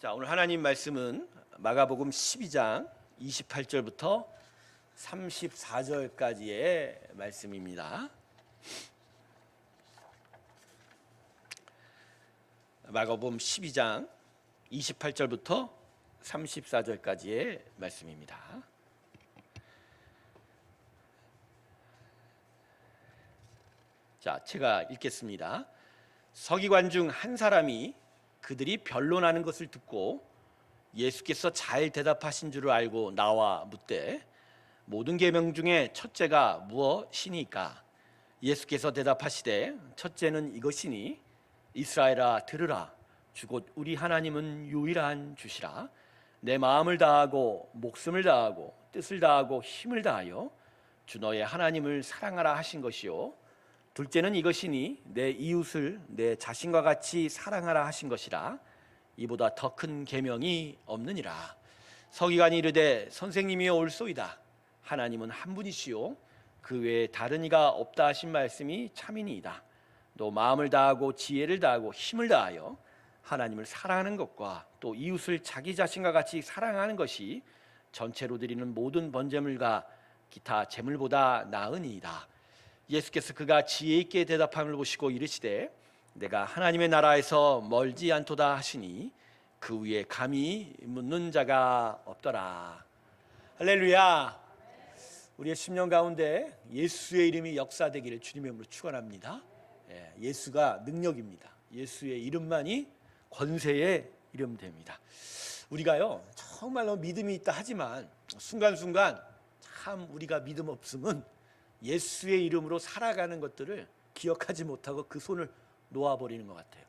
자, 오늘 하나님 말씀은 마가복음 12장 28절부터 34절까지의 말씀입니다. 마가복음 12장 28절부터 34절까지의 말씀입니다. 자, 제가 읽겠습니다. 서기관 중 한 사람이 그들이 변론하는 것을 듣고 예수께서 잘 대답하신 줄을 알고 나와 묻되 모든 계명 중에 첫째가 무엇이니까? 예수께서 대답하시되 첫째는 이것이니 이스라엘아 들으라. 주곧 우리 하나님은 유일한 주시라. 내 마음을 다하고 목숨을 다하고 뜻을 다하고 힘을 다하여 주 너의 하나님을 사랑하라 하신 것이요. 둘째는 이것이니 내 이웃을 내 자신과 같이 사랑하라 하신 것이라. 이보다 더 큰 계명이 없느니라. 서기관이 이르되 선생님이여 옳소이다. 하나님은 한 분이시요 그 외에 다른 이가 없다 하신 말씀이 참이니이다. 또 마음을 다하고 지혜를 다하고 힘을 다하여 하나님을 사랑하는 것과 또 이웃을 자기 자신과 같이 사랑하는 것이 전체로 드리는 모든 번제물과 기타 제물보다 나으니이다. 예수께서 그가 지혜 있게 대답함을 보시고 이르시되 내가 하나님의 나라에서 멀지 않도다 하시니 그 위에 감히 묻는 자가 없더라. 할렐루야. 우리의 심령 가운데 예수의 이름이 역사되기를 주님의 이름으로 축원합니다. 예수가 능력입니다. 예수의 이름만이 권세의 이름 됩니다. 우리가요 정말로 믿음이 있다 하지만 순간순간 참 우리가 믿음 없음은 예수의 이름으로 살아가는 것들을 기억하지 못하고 그 손을 놓아버리는 것 같아요.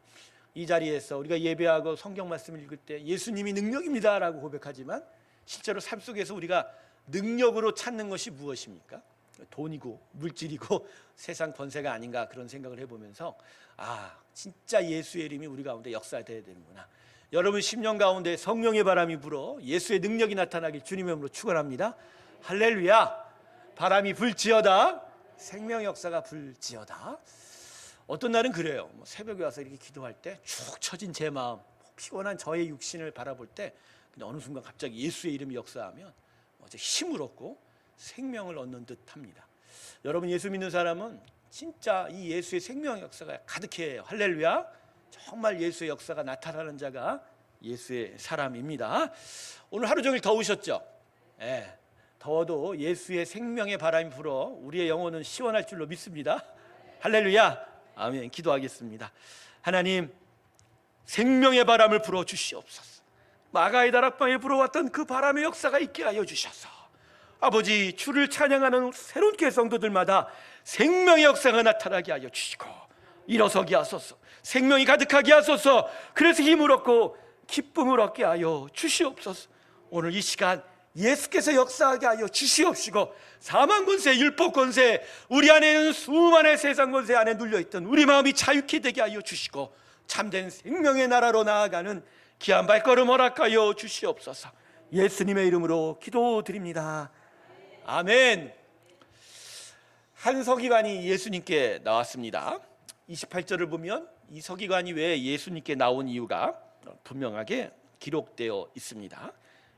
이 자리에서 우리가 예배하고 성경 말씀을 읽을 때 예수님이 능력입니다 라고 고백하지만 실제로 삶 속에서 우리가 능력으로 찾는 것이 무엇입니까? 돈이고 물질이고 세상 권세가 아닌가 그런 생각을 해보면서 진짜 예수의 이름이 우리 가운데 역사되어야 되는구나. 여러분 심령 가운데 성령의 바람이 불어 예수의 능력이 나타나길 주님의 이름으로 축원합니다. 할렐루야. 바람이 불지어다 생명의 역사가 불지어다. 어떤 날은 그래요. 새벽에 와서 이렇게 기도할 때 축 처진 제 마음, 피곤한 저의 육신을 바라볼 때 어느 순간 갑자기 예수의 이름이 역사하면 힘을 얻고 생명을 얻는 듯합니다. 여러분 예수 믿는 사람은 진짜 이 예수의 생명의 역사가 가득해요. 할렐루야. 정말 예수의 역사가 나타나는 자가 예수의 사람입니다. 오늘 하루 종일 더우셨죠? 더워도 예수의 생명의 바람이 불어 우리의 영혼은 시원할 줄로 믿습니다. 할렐루야. 아멘. 기도하겠습니다. 하나님 생명의 바람을 불어 주시옵소서. 마가의 다락방에 불어왔던 그 바람의 역사가 있게 하여 주셔서 아버지 주를 찬양하는 새로운 교회 성도들마다 생명의 역사가 나타나게 하여 주시고 일어서게 하소서. 생명이 가득하게 하소서. 그래서 힘을 얻고 기쁨을 얻게 하여 주시옵소서. 오늘 이 시간 예수께서 역사하게 하여 주시옵시고 사망 권세, 율법 권세, 우리 안에 있는 수많은 세상 권세 안에 눌려있던 우리 마음이 자유케 되게 하여 주시고 참된 생명의 나라로 나아가는 귀한 발걸음 허락하여 주시옵소서. 예수님의 이름으로 기도드립니다. 아멘. 한 서기관이 예수님께 나왔습니다. 28절을 보면 이 서기관이 왜 예수님께 나온 이유가 분명하게 기록되어 있습니다.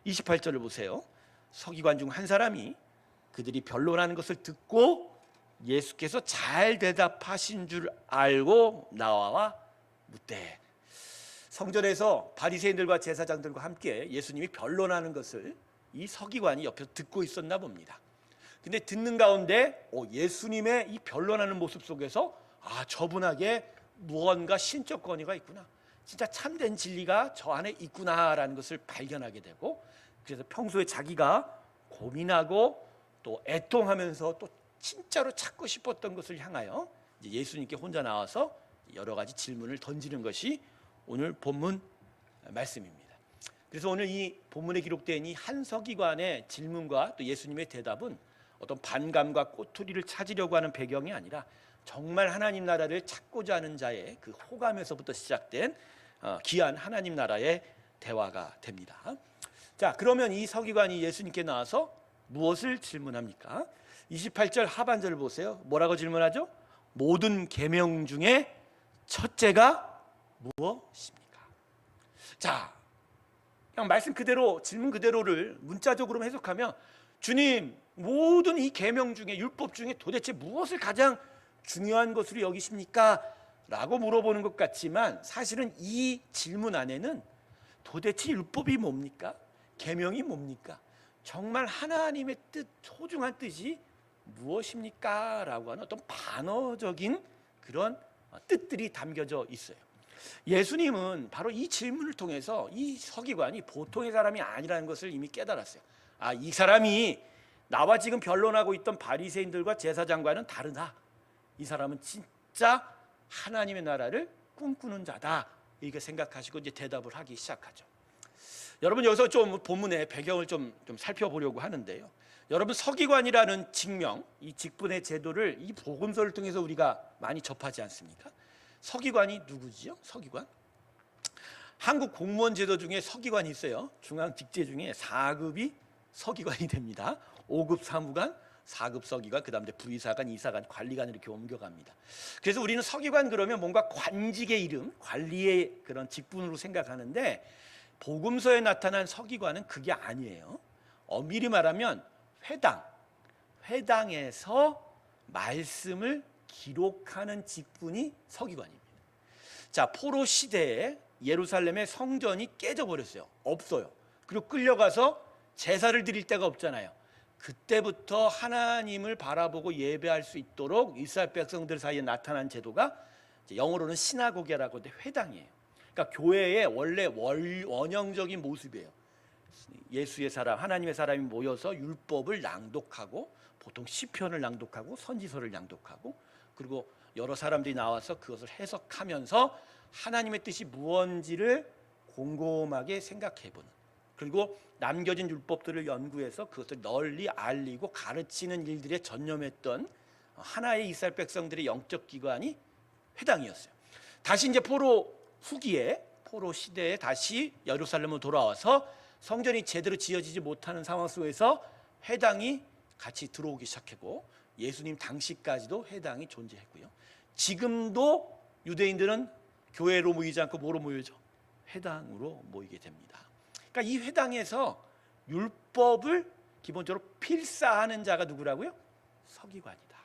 28절을 보세요. 서기관 중 한 사람이 그들이 변론하는 것을 듣고 예수께서 잘 대답하신 줄 알고 나와 묻되. 성전에서 바리새인들과 제사장들과 함께 예수님이 변론하는 것을 이 서기관이 옆에서 듣고 있었나 봅니다. 근데 듣는 가운데 예수님의 이 변론하는 모습 속에서 저분에게 무언가 신적 권위가 있구나, 진짜 참된 진리가 저 안에 있구나라는 것을 발견하게 되고, 그래서 평소에 자기가 고민하고 또 애통하면서 또 진짜로 찾고 싶었던 것을 향하여 이제 예수님께 혼자 나와서 여러 가지 질문을 던지는 것이 오늘 본문 말씀입니다. 그래서 오늘 이 본문에 기록된 이 한 서기관의 질문과 또 예수님의 대답은 어떤 반감과 꼬투리를 찾으려고 하는 배경이 아니라 정말 하나님 나라를 찾고자 하는 자의 그 호감에서부터 시작된 귀한 하나님 나라의 대화가 됩니다. 자, 그러면 이 서기관이 예수님께 나와서 무엇을 질문합니까? 28절 하반절을 보세요. 뭐라고 질문하죠? 모든 계명 중에 첫째가 무엇입니까? 자, 그냥 말씀 그대로 질문 그대로를 문자적으로 해석하면 주님 모든 이 계명 중에 율법 중에 도대체 무엇을 가장 중요한 것으로 여기십니까? 라고 물어보는 것 같지만 사실은 이 질문 안에는 도대체 율법이 뭡니까? 계명이 뭡니까? 정말 하나님의 뜻, 소중한 뜻이 무엇입니까? 라고 하는 어떤 반어적인 그런 뜻들이 담겨져 있어요. 예수님은 바로 이 질문을 통해서 이 서기관이 보통의 사람이 아니라는 것을 이미 깨달았어요. 아, 이 사람이 나와 지금 변론하고 있던 바리새인들과 제사장과는 다르다. 이 사람은 진짜 하나님의 나라를 꿈꾸는 자다. 이렇게 생각하시고 이제 대답을 하기 시작하죠. 여러분 여기서 좀 본문의 배경을 좀 살펴보려고 하는데요. 여러분 서기관이라는 직명, 이 직분의 제도를 이 복음서를 통해서 우리가 많이 접하지 않습니까? 서기관이 누구지요? 서기관? 한국 공무원 제도 중에 서기관이 있어요. 중앙 직제 중에 4급이 서기관이 됩니다. 5급 사무관, 4급 서기관, 그 다음에 부의사관, 이사관, 관리관 이렇게 옮겨갑니다. 그래서 우리는 서기관 그러면 뭔가 관직의 이름, 관리의 그런 직분으로 생각하는데 복음서에 나타난 서기관은 그게 아니에요. 엄밀히 말하면 회당에서 말씀을 기록하는 직분이 서기관입니다. 자, 포로 시대에 예루살렘의 성전이 깨져버렸어요. 없어요. 그리고 끌려가서 제사를 드릴 데가 없잖아요. 그때부터 하나님을 바라보고 예배할 수 있도록 이스라엘 백성들 사이에 나타난 제도가 영어로는 시나고게라고 하는데 회당이에요. 그러니까 교회의 원래 원형적인 모습이에요. 예수의 사람, 하나님의 사람이 모여서 율법을 낭독하고 보통 시편을 낭독하고 선지서를 낭독하고 그리고 여러 사람들이 나와서 그것을 해석하면서 하나님의 뜻이 무엇인지를 곰곰하게 생각해보는, 그리고 남겨진 율법들을 연구해서 그것을 널리 알리고 가르치는 일들에 전념했던 하나의 이스라엘 백성들의 영적 기관이 회당이었어요. 다시 이제 포로 후기에, 포로 시대에 다시 예루살렘으로 돌아와서 성전이 제대로 지어지지 못하는 상황 속에서 회당이 같이 들어오기 시작했고 예수님 당시까지도 회당이 존재했고요. 지금도 유대인들은 교회로 모이지 않고 뭐로 모이죠? 회당으로 모이게 됩니다. 그러니까 이 회당에서 율법을 기본적으로 필사하는 자가 누구라고요? 서기관이다.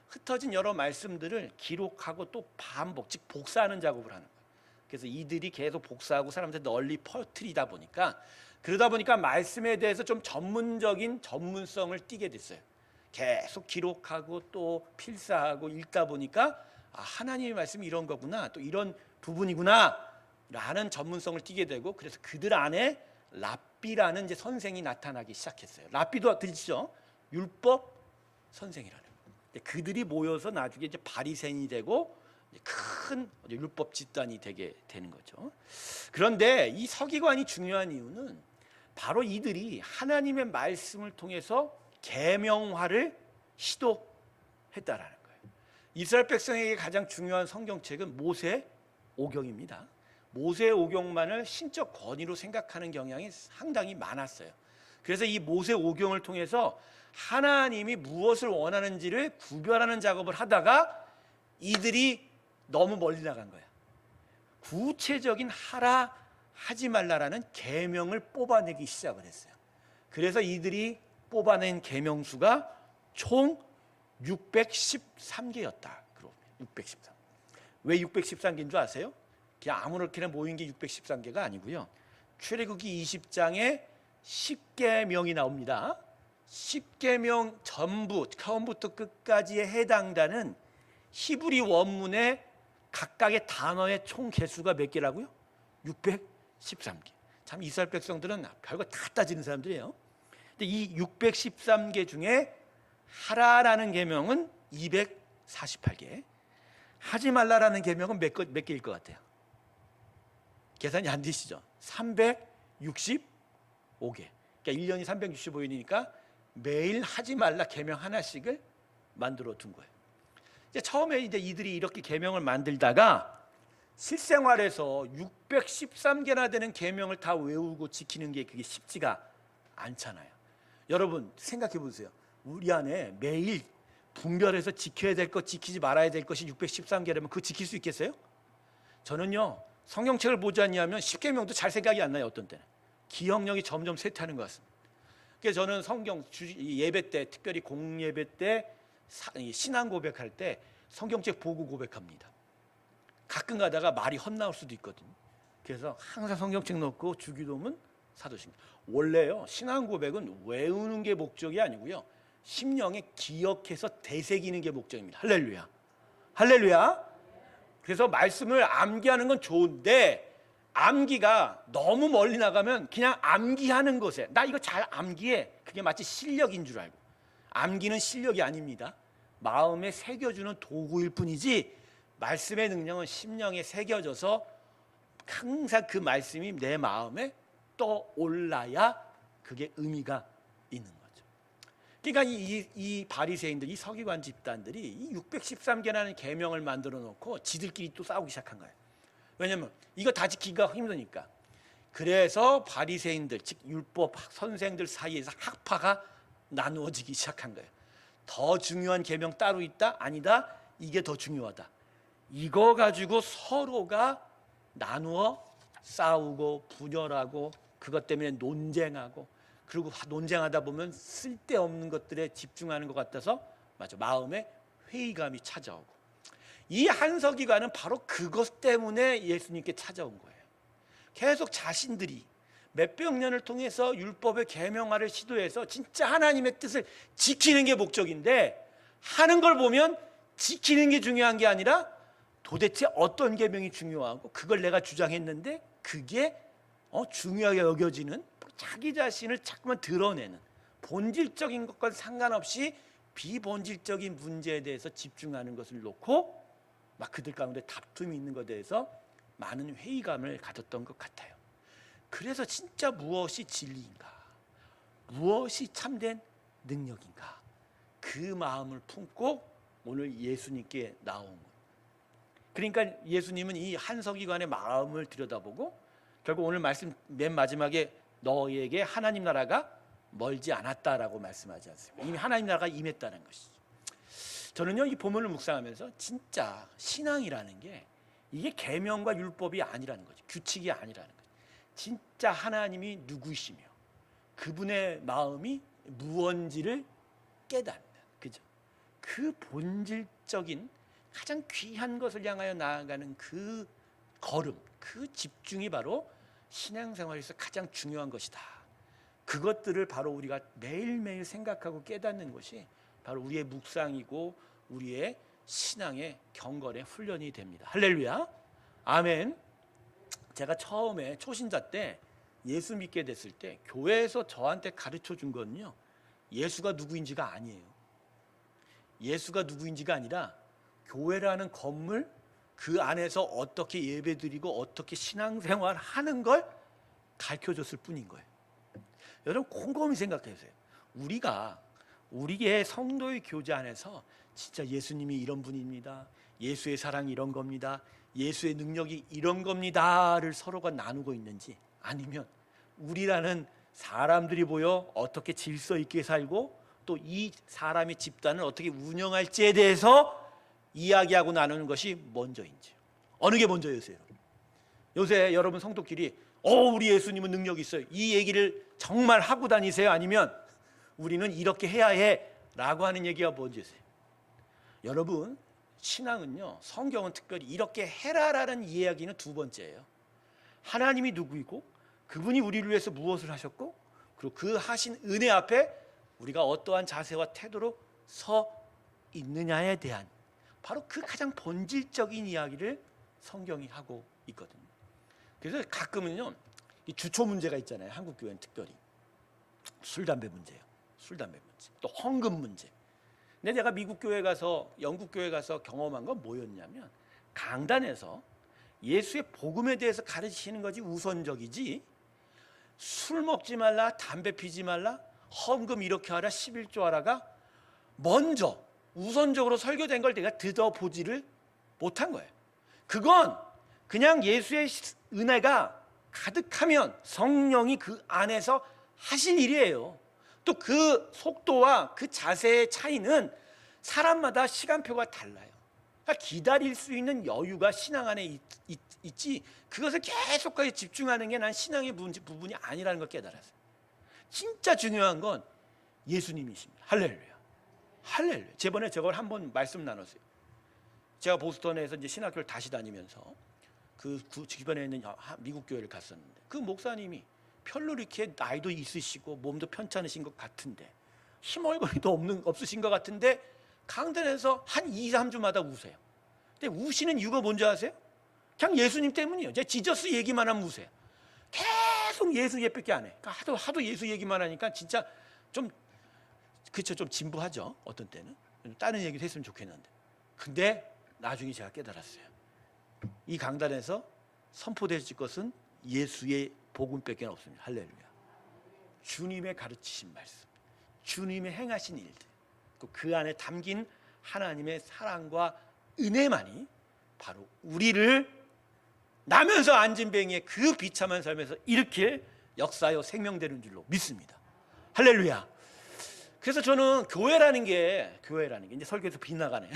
흩어진 여러 말씀들을 기록하고 또 반복, 즉 복사하는 작업을 하는 거예요. 그래서 이들이 계속 복사하고 사람들 널리 퍼뜨리다 보니까 그러다 보니까 말씀에 대해서 좀 전문적인 전문성을 띠게 됐어요. 계속 기록하고 또 필사하고 읽다 보니까 아, 하나님의 말씀이 이런 거구나, 또 이런 부분이구나 라는 전문성을 띠게 되고, 그래서 그들 안에 랍비라는 이제 선생이 나타나기 시작했어요. 랍비도 들으시죠? 율법 선생이라는 거. 그들이 모여서 나중에 이제 바리새인이 되고 큰 율법 집단이 되게 되는 거죠. 그런데 이 서기관이 중요한 이유는 바로 이들이 하나님의 말씀을 통해서 계명화를 시도했다라는 거예요. 이스라엘 백성에게 가장 중요한 성경책은 모세 오경입니다. 모세 오경만을 신적 권위로 생각하는 경향이 상당히 많았어요. 그래서 이 모세 오경을 통해서 하나님이 무엇을 원하는지를 구별하는 작업을 하다가 이들이 너무 멀리 나간 거야. 구체적인 하라 하지 말라라는 계명을 뽑아내기 시작을 했어요. 그래서 이들이 뽑아낸 계명 수가 총 613개였다. 613. 왜 613개인 줄 아세요? 그냥 아무렇게나 모인 게 613개가 아니고요. 출애굽기 20장에 10계명이 나옵니다. 10계명 전부 처음부터 끝까지에 해당되는 히브리 원문의 각각의 단어의 총 개수가 몇 개라고요? 613개. 참 이스라엘 백성들은 별거 다 따지는 사람들이에요. 근데 이 613개 중에 하라라는 계명은 248개, 하지 말라라는 계명은 몇 개일 것 같아요? 계산이 안 되시죠? 365개. 그러니까 1년이 365일이니까 매일 하지 말라 계명 하나씩을 만들어 둔 거예요. 처음에 이제 이들이 이렇게 계명을 만들다가 실생활에서 613개나 되는 계명을 다 외우고 지키는 게 그게 쉽지가 않잖아요. 여러분 생각해 보세요. 우리 안에 매일 분별해서 지켜야 될 것, 지키지 말아야 될 것이 613개라면 그거 지킬 수 있겠어요? 저는요 성경책을 보지 않냐면 10계명도 잘 생각이 안 나요. 어떤 때는 기억력이 점점 쇠퇴하는 것 같습니다. 그래서 저는 성경 예배 때, 특별히 공예배 때 신앙 고백할 때 성경책 보고 고백합니다. 가끔 가다가 말이 헛나올 수도 있거든요. 그래서 항상 성경책 놓고 주기도문, 사도신경. 원래요, 신앙 고백은 외우는 게 목적이 아니고요, 심령에 기억해서 되새기는 게 목적입니다. 할렐루야, 할렐루야. 그래서 말씀을 암기하는 건 좋은데 암기가 너무 멀리 나가면 그냥 암기하는 것에 나 이거 잘 암기해, 그게 마치 실력인 줄 알고. 암기는 실력이 아닙니다. 마음에 새겨주는 도구일 뿐이지 말씀의 능력은 심령에 새겨져서 항상 그 말씀이 내 마음에 떠올라야 그게 의미가 있는 거죠. 그러니까 이 바리새인들, 이 서기관 집단들이 이 613개라는 계명을 만들어 놓고 지들끼리 또 싸우기 시작한 거예요. 왜냐하면 이거 다 지키기가 힘드니까. 그래서 바리새인들, 즉 율법 선생들 사이에서 학파가 나누어지기 시작한 거예요. 더 중요한 계명 따로 있다? 아니다. 이게 더 중요하다. 이거 가지고 서로가 나누어 싸우고 분열하고 그것 때문에 논쟁하고, 그리고 논쟁하다 보면 쓸데없는 것들에 집중하는 것 같아서 맞아, 마음에 회의감이 찾아오고. 이 한서기관은 바로 그것 때문에 예수님께 찾아온 거예요. 계속 자신들이 몇백 년을 통해서 율법의 계명화를 시도해서 진짜 하나님의 뜻을 지키는 게 목적인데, 하는 걸 보면 지키는 게 중요한 게 아니라 도대체 어떤 계명이 중요하고 그걸 내가 주장했는데 그게 중요하게 여겨지는, 자기 자신을 자꾸만 드러내는, 본질적인 것과 상관없이 비본질적인 문제에 대해서 집중하는 것을 놓고 막 그들 가운데 다툼이 있는 것에 대해서 많은 회의감을 가졌던 것 같아요. 그래서 진짜 무엇이 진리인가, 무엇이 참된 능력인가, 그 마음을 품고 오늘 예수님께 나온 거예요. 그러니까 예수님은 이 한서기관의 마음을 들여다보고 결국 오늘 말씀 맨 마지막에 너희에게 하나님 나라가 멀지 않았다라고 말씀하지 않습니까? 이미 하나님 나라가 임했다는 것이죠. 저는요, 이 본문을 묵상하면서 진짜 신앙이라는 게 이게 계명과 율법이 아니라는 거죠. 규칙이 아니라는 거죠. 진짜 하나님이 누구시며 그분의 마음이 무언지를 깨닫는, 그죠? 그 본질적인 가장 귀한 것을 향하여 나아가는 그 걸음, 그 집중이 바로 신앙생활에서 가장 중요한 것이다. 그것들을 바로 우리가 매일매일 생각하고 깨닫는 것이 바로 우리의 묵상이고 우리의 신앙의 경건의 훈련이 됩니다. 할렐루야, 아멘. 제가 처음에 초신자 때 예수 믿게 됐을 때 교회에서 저한테 가르쳐 준 거는요, 예수가 누구인지가 아니에요. 예수가 누구인지가 아니라 교회라는 건물, 그 안에서 어떻게 예배드리고 어떻게 신앙생활 하는 걸 가르쳐줬을 뿐인 거예요. 여러분 곰곰이 생각해 보세요. 우리의 성도의 교제 안에서 진짜 예수님이 이런 분입니다, 예수의 사랑이 이런 겁니다, 예수의 능력이 이런 겁니다를 서로가 나누고 있는지, 아니면 우리라는 사람들이 모여 어떻게 질서 있게 살고 또 이 사람의 집단을 어떻게 운영할지에 대해서 이야기하고 나누는 것이 먼저인지, 어느 게 먼저였어요? 요새 여러분 성도끼리 우리 예수님은 능력이 있어요, 이 얘기를 정말 하고 다니세요? 아니면 우리는 이렇게 해야 해 라고 하는 얘기가 먼저였어요? 여러분, 신앙은요, 성경은 특별히 이렇게 해라라는 이야기는 두 번째예요. 하나님이 누구이고 그분이 우리를 위해서 무엇을 하셨고, 그리고 그 하신 은혜 앞에 우리가 어떠한 자세와 태도로 서 있느냐에 대한 바로 그 가장 본질적인 이야기를 성경이 하고 있거든요. 그래서 가끔은요, 이 주초 문제가 있잖아요. 한국 교회는 특별히 술 담배 문제예요. 술 담배 문제, 또 헌금 문제. 근데 내가 미국 교회 가서, 영국 교회 가서 경험한 건 뭐였냐면, 강단에서 예수의 복음에 대해서 가르치시는 것이 우선적이지, 술 먹지 말라, 담배 피지 말라, 헌금 이렇게 하라, 11조 하라가 먼저 우선적으로 설교된 걸 내가 들어보지를 못한 거예요. 그건 그냥 예수의 은혜가 가득하면 성령이 그 안에서 하실 일이에요. 또 그 속도와 그 자세의 차이는 사람마다 시간표가 달라요. 기다릴 수 있는 여유가 신앙 안에 있지, 그것을 계속까지 집중하는 게 난 신앙의 부분이 아니라는 걸 깨달았어요. 진짜 중요한 건 예수님이십니다. 할렐루야. 할렐루야. 저번에 저걸 한번 말씀 나눴어요. 제가 보스턴에서 이제 신학교를 다시 다니면서 그 주변에 있는 미국 교회를 갔었는데, 그 목사님이 별로 이렇게 나이도 있으시고 몸도 편찮으신 것 같은데, 힘얼거리도 없으신 것 같은데 강단에서 한 2, 3주마다 우세요. 근데 우시는 이유가 뭔지 아세요? 그냥 예수님 때문이에요. 제가 지저스 얘기만 하면 우세요. 계속 예수 얘밖에 안 해. 그러니까 하도 예수 얘기만 하니까 진짜 좀 진부하죠. 어떤 때는 다른 얘기도 했으면 좋겠는데. 근데 나중에 제가 깨달았어요. 이 강단에서 선포될 것은 예수의 복음밖에 없습니다. 할렐루야. 주님의 가르치신 말씀, 주님의 행하신 일들, 그 안에 담긴 하나님의 사랑과 은혜만이 바로 우리를 나면서 앉은뱅이의 그 비참한 삶에서 일으킬 역사요 생명되는 줄로 믿습니다. 할렐루야. 그래서 저는 교회라는 게 이제 설교에서 빗나가네.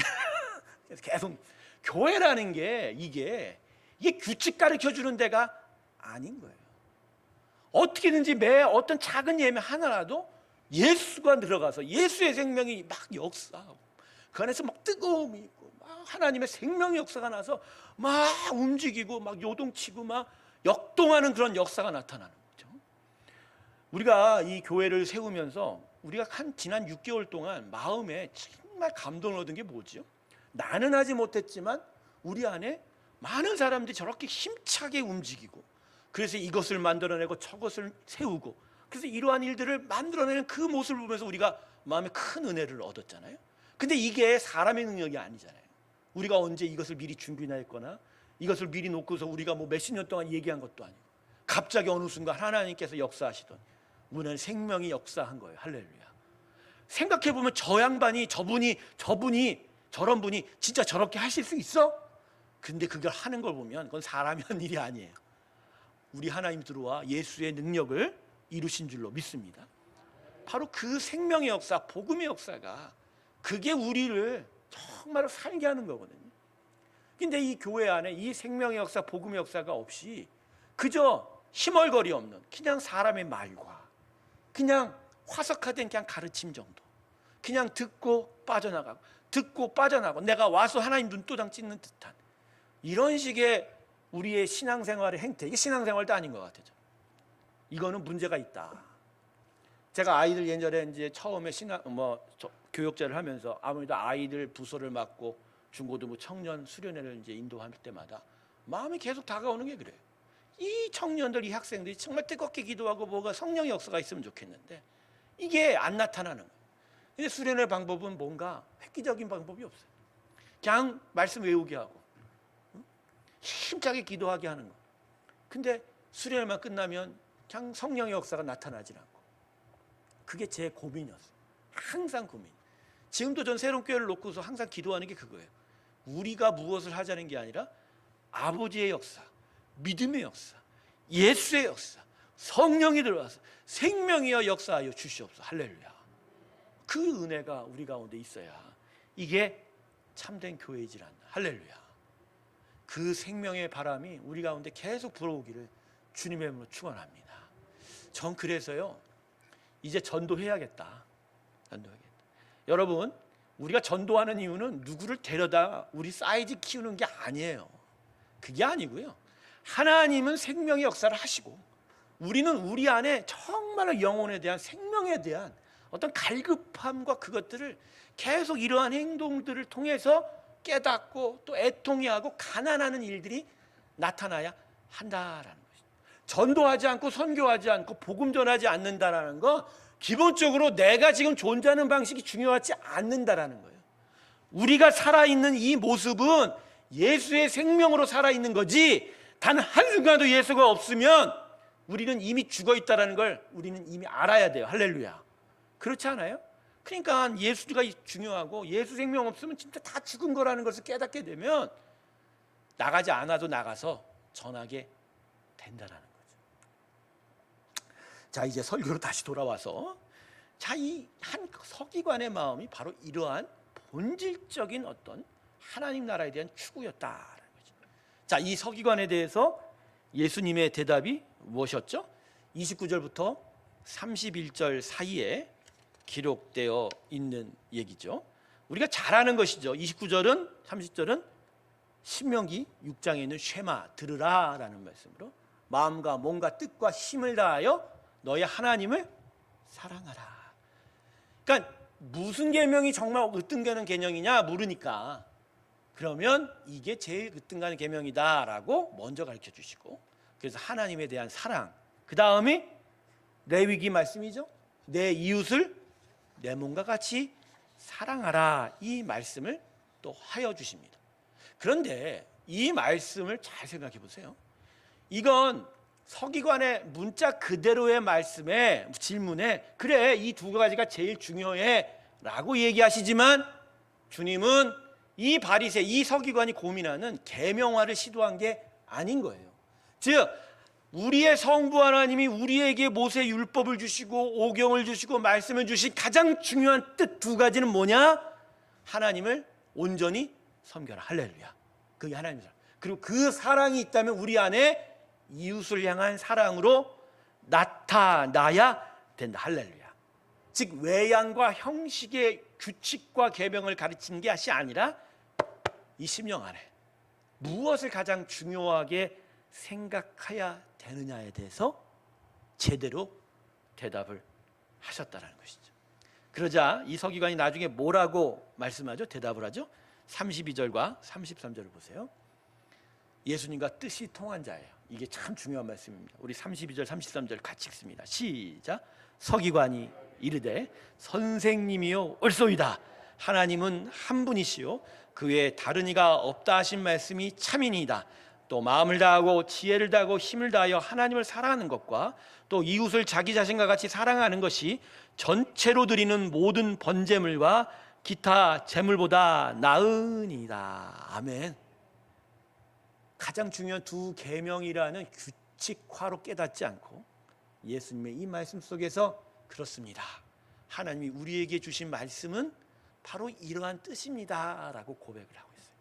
계속 교회라는 게 이게 규칙 가르쳐 주는 데가 아닌 거예요. 어떻게든지 매 어떤 작은 예배 하나라도 예수가 들어가서 예수의 생명이 막 역사하고, 그 안에서 막 뜨거움이 있고, 막 하나님의 생명의 역사가 나서 막 움직이고 막 요동치고 막 역동하는 그런 역사가 나타나는 거죠. 우리가 이 교회를 세우면서 우리가 지난 6개월 동안 마음에 정말 감동을 얻은 게 뭐죠? 나는 하지 못했지만 우리 안에 많은 사람들이 저렇게 힘차게 움직이고, 그래서 이것을 만들어내고 저것을 세우고, 그래서 이러한 일들을 만들어내는 그 모습을 보면서 우리가 마음에 큰 은혜를 얻었잖아요. 근데 이게 사람의 능력이 아니잖아요. 우리가 언제 이것을 미리 준비나 했거나 이것을 미리 놓고서 우리가 뭐 몇십 년 동안 얘기한 것도 아니고, 갑자기 어느 순간 하나님께서 역사하시던 우리는 생명이 역사한 거예요. 할렐루야. 생각해보면 저 양반이 저런 분이 진짜 저렇게 하실 수 있어? 근데 그걸 하는 걸 보면 그건 사람이 한 일이 아니에요. 우리 하나님 들어와 예수의 능력을 이루신 줄로 믿습니다. 바로 그 생명의 역사, 복음의 역사가 그게 우리를 정말로 살게 하는 거거든요. 근데 이 교회 안에 이 생명의 역사, 복음의 역사가 없이 그저 힘얼거리 없는 그냥 사람의 말과 그냥 화석화된 그냥 가르침 정도, 그냥 듣고 빠져나가고 내가 와서 하나님 눈도장 찍는 듯한 이런 식의 우리의 신앙생활의 행태, 이게 신앙생활도 아닌 것 같아요. 이거는 문제가 있다. 제가 아이들 예전에 이제 처음에 교육자를 하면서 아무래도 아이들 부서를 맡고 중고등부 청년 수련회를 이제 인도할 때마다 마음이 계속 다가오는 게 그래요. 이 청년들, 이 학생들이 정말 뜨겁게 기도하고 뭐가 성령의 역사가 있으면 좋겠는데 이게 안 나타나는 거예요. 근데 수련회 방법은 뭔가 획기적인 방법이 없어요. 그냥 말씀 외우게 하고 힘차게 기도하게 하는 거. 근데 수련회만 끝나면 그냥 성령의 역사가 나타나질 않고, 그게 제 고민이었어요. 항상 고민. 지금도 전 새로운 교회를 놓고서 항상 기도하는 게 그거예요. 우리가 무엇을 하자는 게 아니라 아버지의 역사, 믿음의 역사, 예수의 역사, 성령이 들어와서 생명이여 역사하여 주시옵소서. 할렐루야. 그 은혜가 우리 가운데 있어야 이게 참된 교회이질 않나. 할렐루야. 그 생명의 바람이 우리 가운데 계속 불어오기를 주님의 이름으로 축원합니다. 전 그래서요, 이제 전도해야겠다. 여러분, 우리가 전도하는 이유는 누구를 데려다 우리 사이즈 키우는 게 아니에요. 그게 아니고요, 하나님은 생명의 역사를 하시고 우리는 우리 안에 정말로 영혼에 대한, 생명에 대한 어떤 갈급함과 그것들을 계속 이러한 행동들을 통해서 깨닫고 또 애통해하고 가난하는 일들이 나타나야 한다라는 것이죠. 전도하지 않고 선교하지 않고 복음 전하지 않는다라는 거, 기본적으로 내가 지금 존재하는 방식이 중요하지 않는다라는 거예요. 우리가 살아있는 이 모습은 예수의 생명으로 살아있는 거지, 단 한순간도 예수가 없으면 우리는 이미 죽어있다는 걸 우리는 이미 알아야 돼요. 할렐루야. 그렇지 않아요? 그러니까 예수가 중요하고, 예수 생명 없으면 진짜 다 죽은 거라는 것을 깨닫게 되면 나가지 않아도 나가서 전하게 된다는 거죠. 자, 이제 설교로 다시 돌아와서, 자, 이 한 서기관의 마음이 바로 이러한 본질적인 어떤 하나님 나라에 대한 추구였다라는 거죠. 자, 이 서기관에 대해서 예수님의 대답이 무엇이었죠? 29절부터 31절 사이에 기록되어 있는 얘기죠. 우리가 잘 아는 것이죠. 29절은 30절은 신명기 6장에 있는 쉐마 들으라라는 말씀으로 마음과 몸과 뜻과 힘을 다하여 너희 하나님을 사랑하라. 그러니까 무슨 계명이 정말 으뜸가는 계명이냐 물으니까 그러면 이게 제일 으뜸가는 계명이다라고 먼저 가르쳐 주시고, 그래서 하나님에 대한 사랑, 그 다음이 레위기 말씀이죠. 내 이웃을 내 몸과 같이 사랑하라, 이 말씀을 또 하여 주십니다. 그런데 이 말씀을 잘 생각해 보세요. 이건 서기관의 문자 그대로의 말씀에 질문에 그래 이 두 가지가 제일 중요해 라고 얘기하시지만 주님은 이 바리새, 이 서기관이 고민하는 계명화를 시도한 게 아닌 거예요. 즉 우리의 성부 하나님이 우리에게 모세 율법을 주시고 오경을 주시고 말씀을 주신 가장 중요한 뜻 두 가지는 뭐냐? 하나님을 온전히 섬겨라. 할렐루야. 그게 하나님의 사랑. 그리고 그 사랑이 있다면 우리 안에 이웃을 향한 사랑으로 나타나야 된다. 할렐루야. 즉 외양과 형식의 규칙과 계명을 가르치는 것이 아니라 이 심령 안에 무엇을 가장 중요하게 생각해야 되느냐에 대해서 제대로 대답을 하셨다는 것이죠. 그러자 이 서기관이 나중에 뭐라고 말씀하죠? 대답을 하죠. 32절과 33절을 보세요. 예수님과 뜻이 통한 자예요. 이게 참 중요한 말씀입니다. 우리 32절 33절 같이 읽습니다. 시작. 서기관이 이르되 선생님이요 옳소이다. 하나님은 한 분이시요 그 외에 다른 이가 없다 하신 말씀이 참이니이다. 또 마음을 다하고 지혜를 다하고 힘을 다하여 하나님을 사랑하는 것과 또 이웃을 자기 자신과 같이 사랑하는 것이 전체로 드리는 모든 번제물과 기타 제물보다 나으니이다. 아멘. 가장 중요한 두 계명이라는 규칙화로 깨닫지 않고 예수님의 이 말씀 속에서 그렇습니다. 하나님이 우리에게 주신 말씀은 바로 이러한 뜻입니다 라고 고백을 하고 있어요.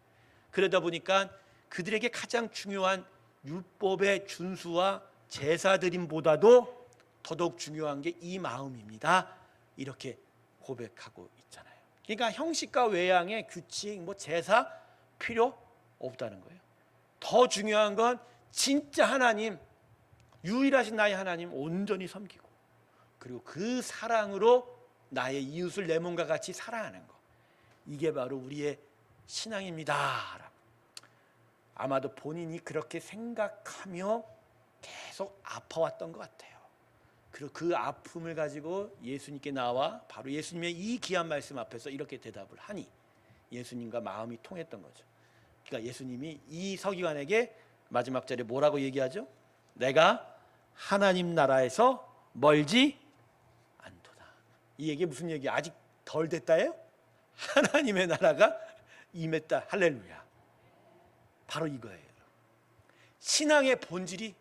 그러다 보니까 그들에게 가장 중요한 율법의 준수와 제사드림보다도 더더욱 중요한 게 이 마음입니다. 이렇게 고백하고 있잖아요. 그러니까 형식과 외양의 규칙, 제사 필요 없다는 거예요. 더 중요한 건 진짜 하나님, 유일하신 나의 하나님 온전히 섬기고 그리고 그 사랑으로 나의 이웃을 내 몸과 같이 사랑하는 것. 이게 바로 우리의 신앙입니다. 아마도 본인이 그렇게 생각하며 계속 아파왔던 것 같아요. 그리고 그 아픔을 가지고 예수님께 나와 바로 예수님의 이 귀한 말씀 앞에서 이렇게 대답을 하니 예수님과 마음이 통했던 거죠. 그러니까 예수님이 이 서기관에게 마지막 절에 뭐라고 얘기하죠? 내가 하나님 나라에서 멀지 않도다. 이 얘기 무슨 얘기야? 아직 덜 됐다예요? 하나님의 나라가 임했다. 할렐루야. 바로 이거예요. 신앙의 본질이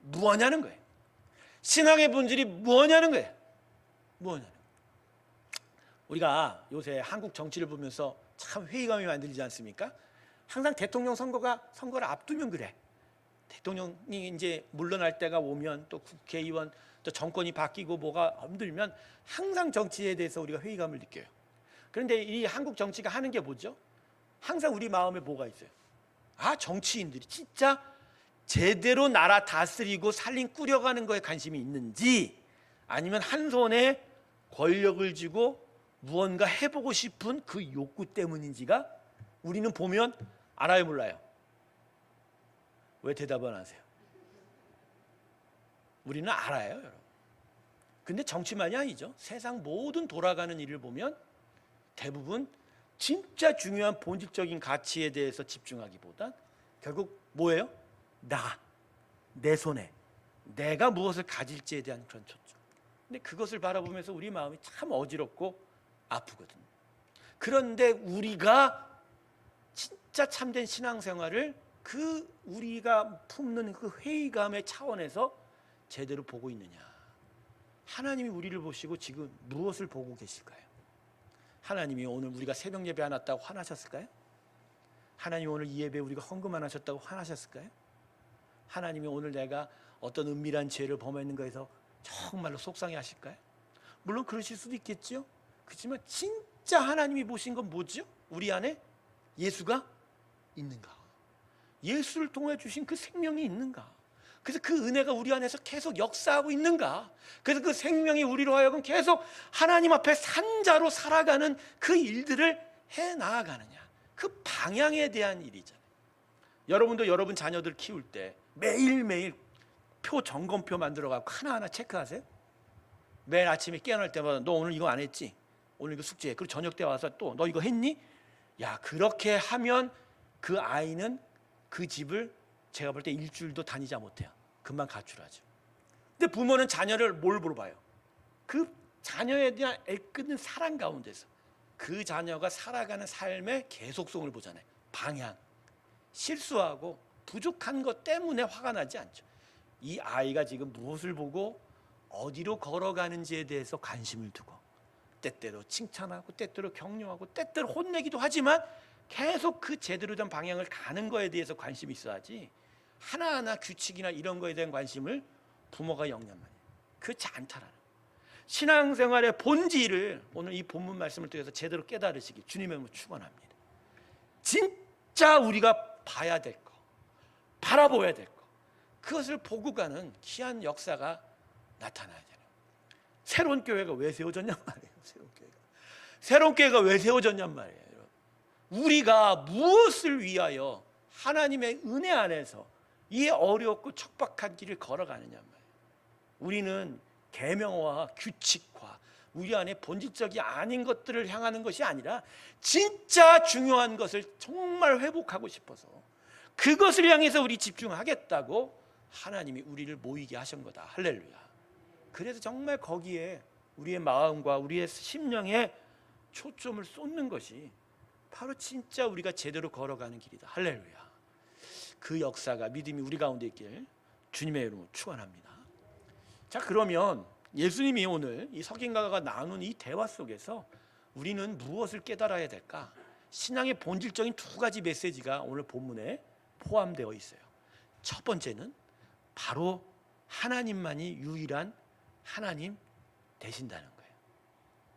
무엇냐는 거예요. 신앙의 본질이 무엇냐는 거예요. 무엇냐는 거예요. 우리가 요새 한국 정치를 보면서 참 회의감이 만들지 않습니까? 항상 대통령 선거를 앞두면 그래. 대통령이 이제 물러날 때가 오면 또 국회의원 또 정권이 바뀌고 뭐가 힘들면 항상 정치에 대해서 우리가 회의감을 느껴요. 그런데 이 한국 정치가 하는 게 뭐죠? 항상 우리 마음에 뭐가 있어요? 아, 정치인들이 진짜 제대로 나라 다스리고 살림 꾸려가는 거에 관심이 있는지 아니면 한 손에 권력을 쥐고 무언가 해보고 싶은 그 욕구 때문인지가 우리는 보면 알아요, 몰라요? 왜 대답 안 하세요? 우리는 알아요, 여러분. 근데 정치만이 아니죠. 세상 모든 돌아가는 일을 보면 대부분 진짜 중요한 본질적인 가치에 대해서 집중하기보단 결국 뭐예요? 내 손에 내가 무엇을 가질지에 대한 그런 초점. 근데 그것을 바라보면서 우리 마음이 참 어지럽고 아프거든요. 그런데 우리가 진짜 참된 신앙생활을 그 우리가 품는 그 회의감의 차원에서 제대로 보고 있느냐. 하나님이 우리를 보시고 지금 무엇을 보고 계실까요? 하나님이 오늘 우리가 새벽 예배 안 왔다고 화나셨을까요? 하나님 오늘 이 예배 우리가 헌금 안 하셨다고 화나셨을까요? 하나님이 오늘 내가 어떤 은밀한 죄를 범했는 거에서 정말로 속상해 하실까요? 물론 그러실 수도 있겠죠. 그렇지만 진짜 하나님이 보신 건 뭐죠? 우리 안에 예수가 있는가? 예수를 통해 주신 그 생명이 있는가? 그래서 그 은혜가 우리 안에서 계속 역사하고 있는가? 그래서 그 생명이 우리로 하여금 계속 하나님 앞에 산자로 살아가는 그 일들을 해 나아가느냐? 그 방향에 대한 일이잖아요. 여러분도 여러분 자녀들 키울 때 매일매일 점검표 만들어 갖고 하나하나 체크하세요? 매일 아침에 깨어날 때마다 너 오늘 이거 안 했지? 오늘 이거 숙제해. 그리고 저녁 때 와서 또 너 이거 했니? 야, 그렇게 하면 그 아이는 그 집을 제가 볼 때 일주일도 다니지 못해요. 금방 가출하죠. 근데 부모는 자녀를 뭘 물어봐요? 그 자녀에 대한 애끓는 사랑 가운데서 그 자녀가 살아가는 삶의 계속성을 보잖아요. 방향. 실수하고 부족한 것 때문에 화가 나지 않죠. 이 아이가 지금 무엇을 보고 어디로 걸어가는지에 대해서 관심을 두고 때때로 칭찬하고 때때로 격려하고 때때로 혼내기도 하지만 계속 그 제대로 된 방향을 가는 거에 대해서 관심이 있어야지 하나하나 규칙이나 이런 거에 대한 관심을 부모가 영향만 해요. 그렇지 않다라는 거예요. 신앙생활의 본질을 오늘 이 본문 말씀을 통해서 제대로 깨달으시기 주님의 이름으로 축원합니다. 진짜 우리가 봐야 될 거, 바라보아야 될 거, 그것을 보고 가는 귀한 역사가 나타나야 돼요. 새로운 교회가 왜 세워졌냔 말이에요. 새로운 교회가 왜 세워졌냔 말이에요. 우리가 무엇을 위하여 하나님의 은혜 안에서 이 어렵고 척박한 길을 걸어가느냐 말이에요. 우리는 계명화, 규칙화, 우리 안에 본질적이 아닌 것들을 향하는 것이 아니라 진짜 중요한 것을 정말 회복하고 싶어서 그것을 향해서 우리 집중하겠다고 하나님이 우리를 모이게 하신 거다. 할렐루야. 그래서 정말 거기에 우리의 마음과 우리의 심령에 초점을 쏟는 것이 바로 진짜 우리가 제대로 걸어가는 길이다. 할렐루야. 그 역사가 믿음이 우리 가운데 있길 주님의 이름으로 축원합니다. 자, 그러면 예수님이 오늘 이 석인가가 나눈 이 대화 속에서 우리는 무엇을 깨달아야 될까? 신앙의 본질적인 두 가지 메시지가 오늘 본문에 포함되어 있어요. 첫 번째는 바로 하나님만이 유일한 하나님 되신다는 거예요.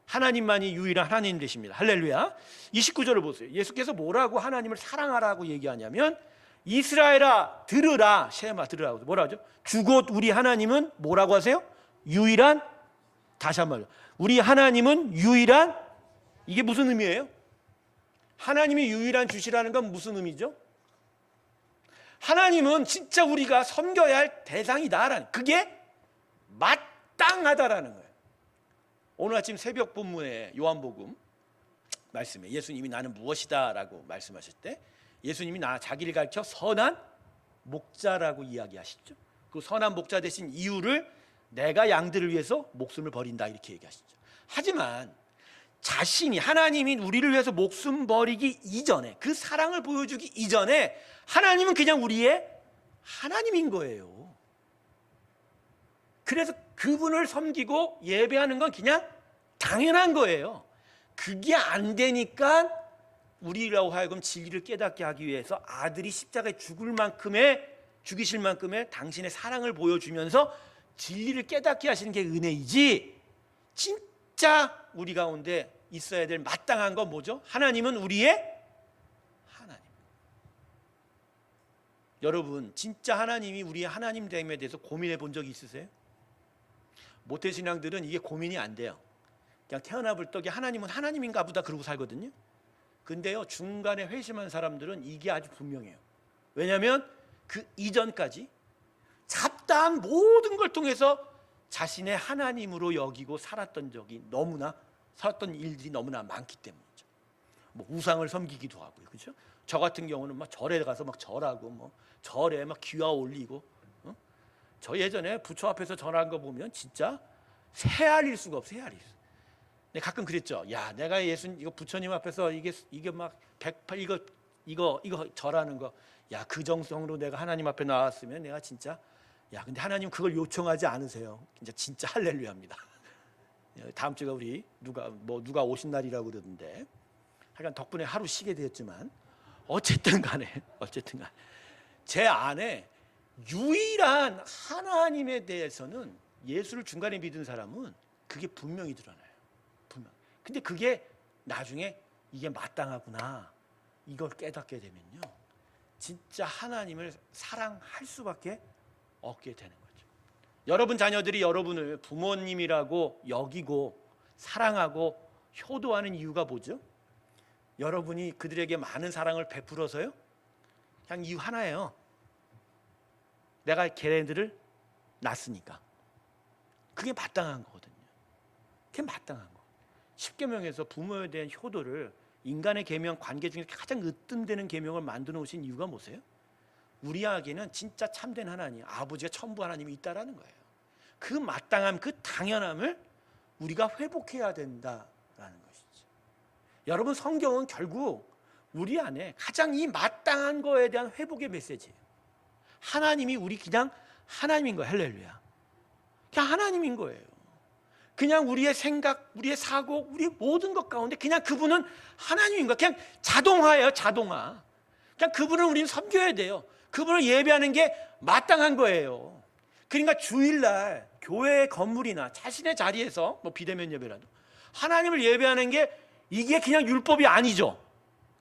하나님만이 유일한 하나님 되십니다. 할렐루야. 29절을 보세요. 예수께서 뭐라고 하나님을 사랑하라고 얘기하냐면 이스라엘아 들으라. 셰마 들으라고. 뭐라 하죠? 주곧 우리 하나님은 뭐라고 하세요? 유일한, 다시 한번 우리 하나님은 유일한, 이게 무슨 의미예요? 하나님이 유일한 주시라는 건 무슨 의미죠? 하나님은 진짜 우리가 섬겨야 할 대상이다라는, 그게 마땅하다라는 거예요. 오늘 아침 새벽 본문의 요한복음 말씀에 예수님이 나는 무엇이다 라고 말씀하실 때 예수님이 자기를 가르쳐 선한 목자라고 이야기하시죠. 그 선한 목자 되신 이유를 내가 양들을 위해서 목숨을 버린다 이렇게 얘기하시죠. 하지만 자신이, 하나님이 우리를 위해서 목숨 버리기 이전에, 그 사랑을 보여주기 이전에 하나님은 그냥 우리의 하나님인 거예요. 그래서 그분을 섬기고 예배하는 건 그냥 당연한 거예요. 그게 안 되니까 우리라고 하여금 진리를 깨닫게 하기 위해서 아들이 십자가에 죽이실 만큼의 당신의 사랑을 보여주면서 진리를 깨닫게 하시는 게 은혜이지, 진짜 우리 가운데 있어야 될 마땅한 건 뭐죠? 하나님은 우리의 하나님. 여러분, 진짜 하나님이 우리의 하나님 됨에 대해서 고민해 본 적이 있으세요? 모태신앙들은 이게 고민이 안 돼요. 그냥 태어나불떡이 하나님은 하나님인가 보다 그러고 살거든요. 근데요, 중간에 회심한 사람들은 이게 아주 분명해요. 왜냐하면 그 이전까지 잡다한 모든 걸 통해서 자신의 하나님으로 여기고 살았던 일들이 너무나 많기 때문이죠. 뭐 우상을 섬기기도 하고요, 그렇죠? 저 같은 경우는 막 절에 가서 막 절하고, 뭐 절에 막 기와 올리고, 저 예전에 부처 앞에서 절한 거 보면 진짜 헤아릴 수가 없어요, 헤아릴 수. 근데 가끔 그랬죠. 야, 내가 이거 부처님 앞에서 이게 막 108 이거 절하는 거, 야, 그 정성으로 내가 하나님 앞에 나왔으면 내가 진짜, 야, 근데 하나님 그걸 요청하지 않으세요. 진짜 할렐루야입니다. 다음 주가 우리 누가 오신 날이라고 그러던데, 하여간 덕분에 하루 쉬게 되었지만, 어쨌든 간에 제 안에 유일한 하나님에 대해서는 예수를 중간에 믿은 사람은 그게 분명히 드러나요. 분명. 근데 그게 나중에 이게 마땅하구나 이걸 깨닫게 되면요, 진짜 하나님을 사랑할 수밖에 없게 되는 거죠. 여러분 자녀들이 여러분을 부모님이라고 여기고 사랑하고 효도하는 이유가 뭐죠? 여러분이 그들에게 많은 사랑을 베풀어서요? 그냥 이유 하나예요. 내가 걔네들을 낳았으니까. 그게 마땅한 거거든요. 그게 마땅한 거. 십계명에서 부모에 대한 효도를 인간의 계명 관계 중에 가장 으뜸되는 계명을 만들어 놓으신 이유가 뭐세요? 우리에게는 진짜 참된 하나님, 아버지가 천부 하나님이 있다라는 거예요. 그 마땅함, 그 당연함을 우리가 회복해야 된다라는 것이죠. 여러분, 성경은 결국 우리 안에 가장 이 마땅한 거에 대한 회복의 메시지예요. 하나님이 우리 그냥 하나님인 거예요. 할렐루야. 그냥 하나님인 거예요. 그냥 우리의 생각, 우리의 사고, 우리의 모든 것 가운데 그냥 그분은 하나님인 거예요. 그냥 자동화예요. 자동화. 그냥 그분을 우리는 섬겨야 돼요. 그분을 예배하는 게 마땅한 거예요. 그러니까 주일날 교회 건물이나 자신의 자리에서 뭐 비대면 예배라도 하나님을 예배하는 게 이게 그냥 율법이 아니죠.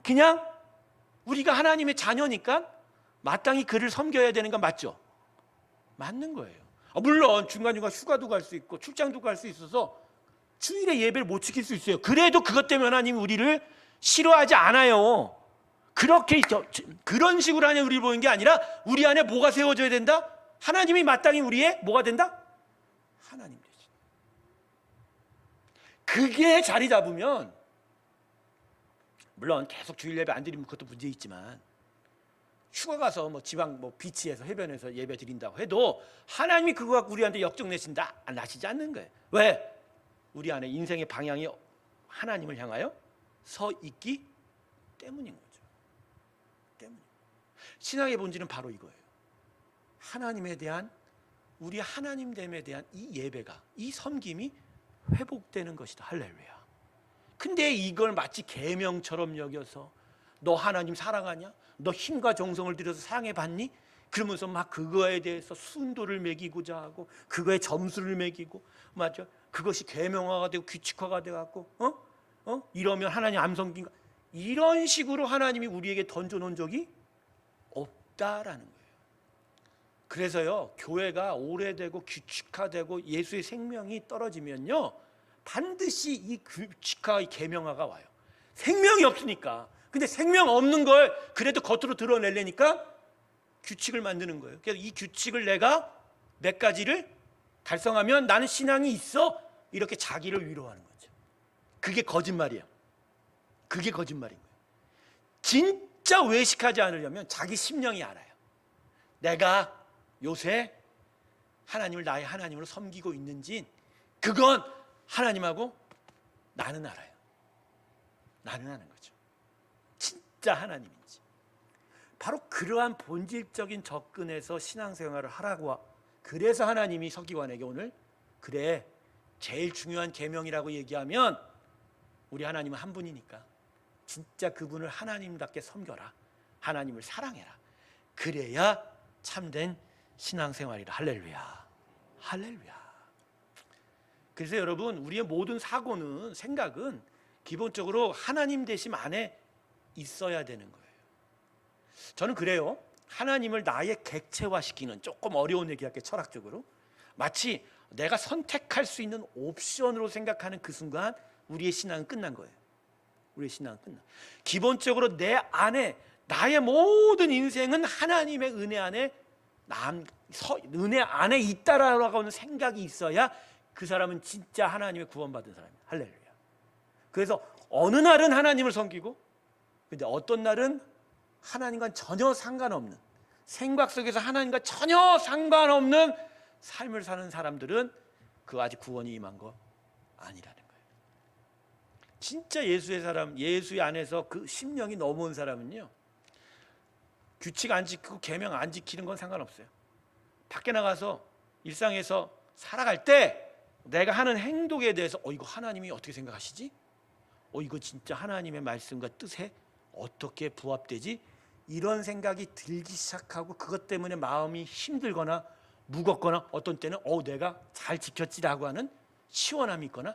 그냥 우리가 하나님의 자녀니까 마땅히 그를 섬겨야 되는 건 맞죠? 맞는 거예요. 물론 중간중간 휴가도 갈 수 있고 출장도 갈 수 있어서 주일에 예배를 못 지킬 수 있어요. 그래도 그것 때문에 하나님이 우리를 싫어하지 않아요. 그렇게 그런 식으로 하냐 우리를 보는 게 아니라 우리 안에 뭐가 세워져야 된다? 하나님이 마땅히 우리의 뭐가 된다? 하나님 되시. 그게 자리 잡으면 물론 계속 주일 예배 안 드리면 그것도 문제 있지만 휴가 가서 뭐 지방 뭐 비치에서 해변에서 예배 드린다고 해도 하나님이 그거 갖고 우리한테 역정 내신다 안 나시지 않는 거예요. 왜? 우리 안에 인생의 방향이 하나님을 향하여 서 있기 때문인 거죠. 신앙의 본질은 바로 이거예요. 하나님에 대한 우리 하나님됨에 대한 이 예배가, 이 섬김이 회복되는 것이다. 할렐루야. 근데 이걸 마치 계명처럼 여겨서 너 하나님 사랑하냐? 너 힘과 정성을 들여서 사랑해 봤니? 그러면서 막 그거에 대해서 순도를 매기고자 하고 그거에 점수를 매기고 맞죠? 그것이 계명화가 되고 규칙화가 돼 갖고 이러면 하나님 안 섬긴가? 이런 식으로 하나님이 우리에게 던져 놓은 적이 없다라는 거예요. 그래서요, 교회가 오래되고 규칙화되고 예수의 생명이 떨어지면요, 반드시 이 규칙화, 이 계명화가 와요. 생명이 없으니까. 근데 생명 없는 걸 그래도 겉으로 드러내려니까 규칙을 만드는 거예요. 그래서 이 규칙을 내가 몇 가지를 달성하면 나는 신앙이 있어, 이렇게 자기를 위로하는 거죠. 그게 거짓말이에요. 그게 거짓말인 거예요. 진짜 외식하지 않으려면 자기 심령이 알아요. 내가 요새 하나님을 나의 하나님으로 섬기고 있는지, 그건 하나님하고 나는 알아요. 나는 아는 거죠. 진짜 하나님인지. 바로 그러한 본질적인 접근에서 신앙생활을 하라고. 그래서 하나님이 서기관에게 오늘 그래, 제일 중요한 계명이라고 얘기하면 우리 하나님은 한 분이니까 진짜 그분을 하나님답게 섬겨라. 하나님을 사랑해라. 그래야 참된 신앙생활이라. 할렐루야. 할렐루야. 그래서 여러분, 우리의 모든 사고는, 생각은 기본적으로 하나님 되심 안에 있어야 되는 거예요. 저는 그래요. 하나님을 나의 객체화시키는, 조금 어려운 얘기할게요, 철학적으로. 마치 내가 선택할 수 있는 옵션으로 생각하는 그 순간 우리의 신앙은 끝난 거예요. 우리의 신앙은 끝나. 기본적으로 내 안에 나의 모든 인생은 하나님의 은혜 안에 은혜 안에 있다라고 하는 생각이 있어야 그 사람은 진짜 하나님의 구원받은 사람이에요. 할렐루야. 그래서 어느 날은 하나님을 섬기고, 근데 어떤 날은 하나님과 전혀 상관없는, 생각 속에서 하나님과 전혀 상관없는 삶을 사는 사람들은 그 아직 구원이 임한 거 아니라는 거예요. 진짜 예수의 사람, 예수의 안에서 그 심령이 넘어온 사람은요, 규칙 안 지키고 계명 안 지키는 건 상관없어요. 밖에 나가서 일상에서 살아갈 때 내가 하는 행동에 대해서 이거 하나님이 어떻게 생각하시지? 이거 진짜 하나님의 말씀과 뜻에 어떻게 부합되지? 이런 생각이 들기 시작하고 그것 때문에 마음이 힘들거나 무겁거나 어떤 때는 내가 잘 지켰지라고 하는 시원함이 있거나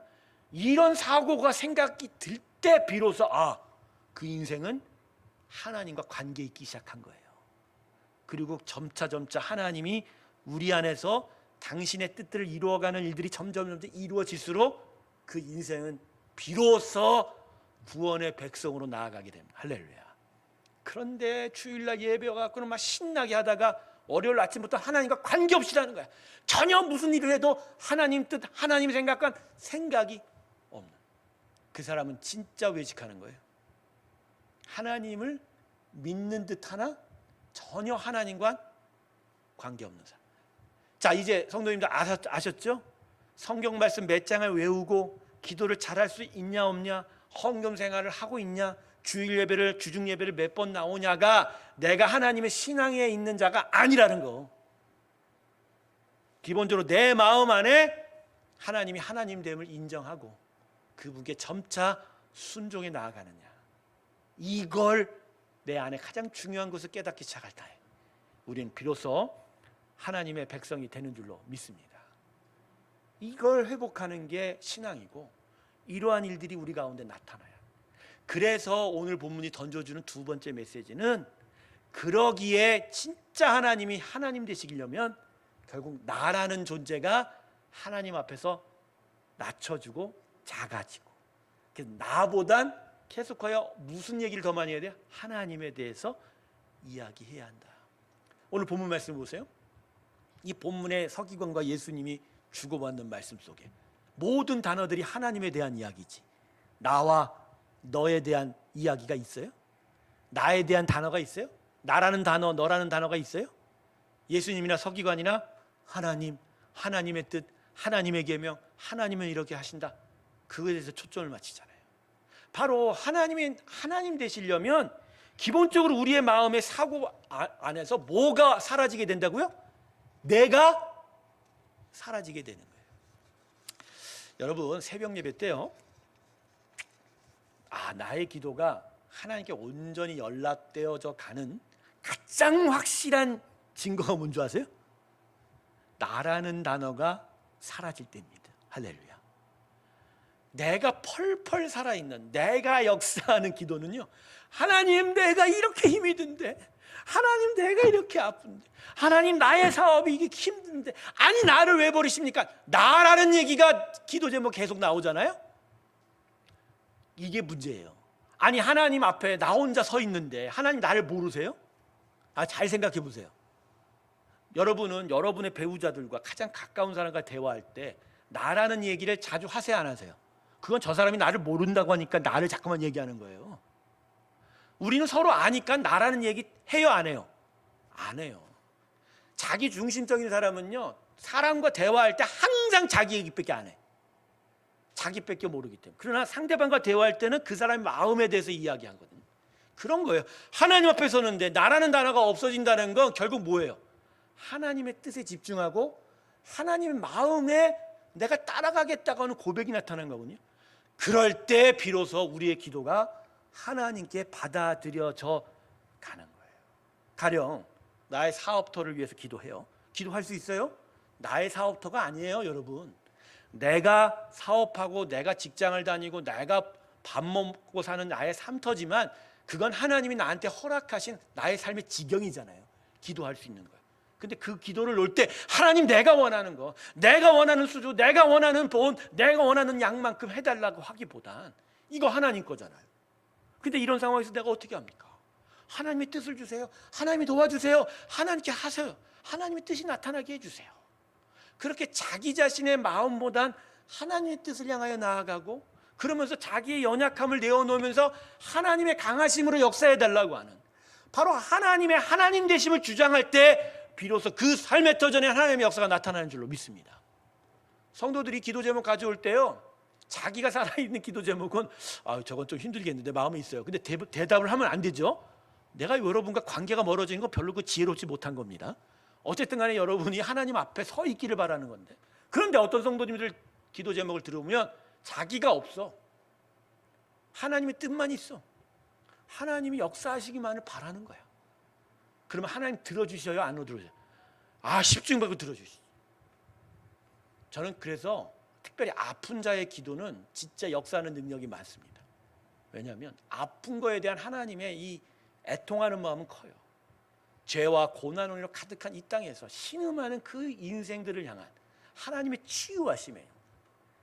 이런 사고가 생각이 들 때 비로소 그 인생은 하나님과 관계 있기 시작한 거예요. 그리고 점차 하나님이 우리 안에서 당신의 뜻들을 이루어가는 일들이 점점 이루어질수록 그 인생은 비로소 구원의 백성으로 나아가게 됩니다. 할렐루야. 그런데 주일날 예배 와갖고는 막 신나게 하다가 월요일 아침부터 하나님과 관계없이 하는 거야. 전혀 무슨 일을 해도 하나님 뜻, 하나님 생각과 생각이 없는 그 사람은 진짜 외식하는 거예요. 하나님을 믿는 듯 하나 전혀 하나님과 관계없는 사람. 자, 이제 성도님들 아셨죠? 성경 말씀 몇 장을 외우고 기도를 잘할 수 있냐 없냐, 헌금 생활을 하고 있냐, 주일 예배를 주중 예배를 몇 번 나오냐가 내가 하나님의 신앙에 있는 자가 아니라는 거. 기본적으로 내 마음 안에 하나님이 하나님됨을 인정하고 그분께 점차 순종해 나아가느냐, 이걸 내 안에 가장 중요한 것을 깨닫기 시작할 때 우리는 비로소 하나님의 백성이 되는 줄로 믿습니다. 이걸 회복하는 게 신앙이고 이러한 일들이 우리 가운데 나타나요. 그래서 오늘 본문이 던져주는 두 번째 메시지는, 그러기에 진짜 하나님이 하나님 되시려면 결국 나라는 존재가 하나님 앞에서 낮춰주고 작아지고, 그래서 나보단 계속하여 무슨 얘기를 더 많이 해야 돼요? 하나님에 대해서 이야기해야 한다. 오늘 본문 말씀 보세요. 이 본문의 서기관과 예수님이 주고받는 말씀 속에 모든 단어들이 하나님에 대한 이야기지. 나와 너에 대한 이야기가 있어요? 나에 대한 단어가 있어요? 나라는 단어, 너라는 단어가 있어요? 예수님이나 서기관이나 하나님, 하나님의 뜻, 하나님의 계명, 하나님은 이렇게 하신다, 그거에 대해서 초점을 맞추잖아요. 바로 하나님이 하나님 되시려면 기본적으로 우리의 마음의 사고 안에서 뭐가 사라지게 된다고요? 내가 사라지게 되는 거예요. 여러분, 새벽 예배 때요, 나의 기도가 하나님께 온전히 연락되어져 가는 가장 확실한 증거가 뭔지 아세요? 나라는 단어가 사라질 때입니다. 할렐루야. 내가 펄펄 살아있는, 내가 역사하는 기도는요, 하나님 내가 이렇게 힘이 든데, 하나님 내가 이렇게 아픈데, 하나님 나의 사업이 이게 힘든데, 아니 나를 왜 버리십니까? 나라는 얘기가 기도 제목 계속 나오잖아요. 이게 문제예요. 아니 하나님 앞에 나 혼자 서 있는데 하나님 나를 모르세요? 잘 생각해 보세요. 여러분은 여러분의 배우자들과 가장 가까운 사람과 대화할 때 나라는 얘기를 자주 하세요, 안 하세요? 그건 저 사람이 나를 모른다고 하니까 나를 자꾸만 얘기하는 거예요. 우리는 서로 아니까 나라는 얘기 해요, 안 해요? 안 해요. 자기 중심적인 사람은요, 사람과 대화할 때 항상 자기 얘기밖에 안 해. 자기밖에 모르기 때문에. 그러나 상대방과 대화할 때는 그 사람의 마음에 대해서 이야기하거든요. 그런 거예요. 하나님 앞에 서는데 나라는 단어가 없어진다는 건 결국 뭐예요? 하나님의 뜻에 집중하고 하나님의 마음에 내가 따라가겠다고 하는 고백이 나타나는 거거든요. 그럴 때 비로소 우리의 기도가 하나님께 받아들여져 가는 거예요. 가령 나의 사업터를 위해서 기도해요. 기도할 수 있어요? 나의 사업터가 아니에요, 여러분. 내가 사업하고 내가 직장을 다니고 내가 밥 먹고 사는 나의 삶터지만 그건 하나님이 나한테 허락하신 나의 삶의 지경이잖아요. 기도할 수 있는 거예요. 근데 그 기도를 놓을 때 하나님 내가 원하는 거, 내가 원하는 수주, 내가 원하는 돈, 내가 원하는 양만큼 해달라고 하기보단 이거 하나님 거잖아요. 근데 이런 상황에서 내가 어떻게 합니까? 하나님의 뜻을 주세요. 하나님이 도와주세요. 하나님께 하세요. 하나님의 뜻이 나타나게 해주세요. 그렇게 자기 자신의 마음보단 하나님의 뜻을 향하여 나아가고, 그러면서 자기의 연약함을 내어놓으면서 하나님의 강하심으로 역사해달라고 하는, 바로 하나님의 하나님 되심을 주장할 때 비로소 그 삶의 터전에 하나님의 역사가 나타나는 줄로 믿습니다. 성도들이 기도 제목 가져올 때요, 자기가 살아있는 기도 제목은 저건 좀 힘들겠는데 마음에 있어요. 근데 대답을 하면 안 되죠. 내가 여러분과 관계가 멀어진 건 별로 지혜롭지 못한 겁니다. 어쨌든 간에 여러분이 하나님 앞에 서 있기를 바라는 건데, 그런데 어떤 성도님들 기도 제목을 들으면 자기가 없어. 하나님의 뜻만 있어. 하나님이 역사하시기만을 바라는 거야. 그러면 하나님 들어주셔요? 안 들어주셔요? 아, 십중인 받고 들어주시죠. 저는 그래서 특별히 아픈 자의 기도는 진짜 역사하는 능력이 많습니다. 왜냐하면 아픈 거에 대한 하나님의 이 애통하는 마음은 커요. 죄와 고난으로 가득한 이 땅에서 신음하는 그 인생들을 향한 하나님의 치유하심이에요.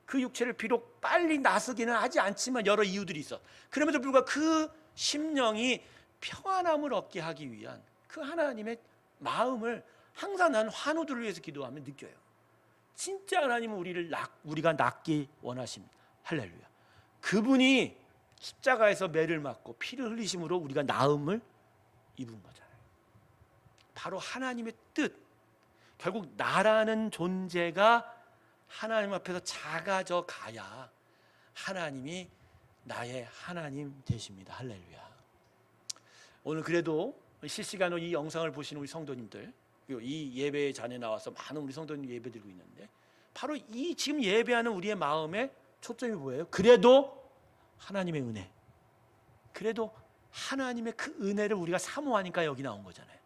그 육체를 비록 빨리 나서기는 하지 않지만 여러 이유들이 있어. 그럼에도 불구하고 그 심령이 평안함을 얻게 하기 위한 그 하나님의 마음을 항상 나는 환우들을 위해서 기도하면 느껴요. 진짜 하나님은 우리가 낫기 원하십니다. 할렐루야. 그분이 십자가에서 매를 맞고 피를 흘리심으로 우리가 나음을 입은 거잖아요. 바로 하나님의 뜻. 결국 나라는 존재가 하나님 앞에서 작아져 가야 하나님이 나의 하나님 되십니다. 할렐루야. 오늘 그래도 실시간으로 이 영상을 보시는 우리 성도님들, 이 예배의 잔에 나와서 많은 우리 성도님 예배드리고 있는데, 바로 이 지금 예배하는 우리의 마음에 초점이 뭐예요? 그래도 하나님의 은혜, 그래도 하나님의 그 은혜를 우리가 사모하니까 여기 나온 거잖아요.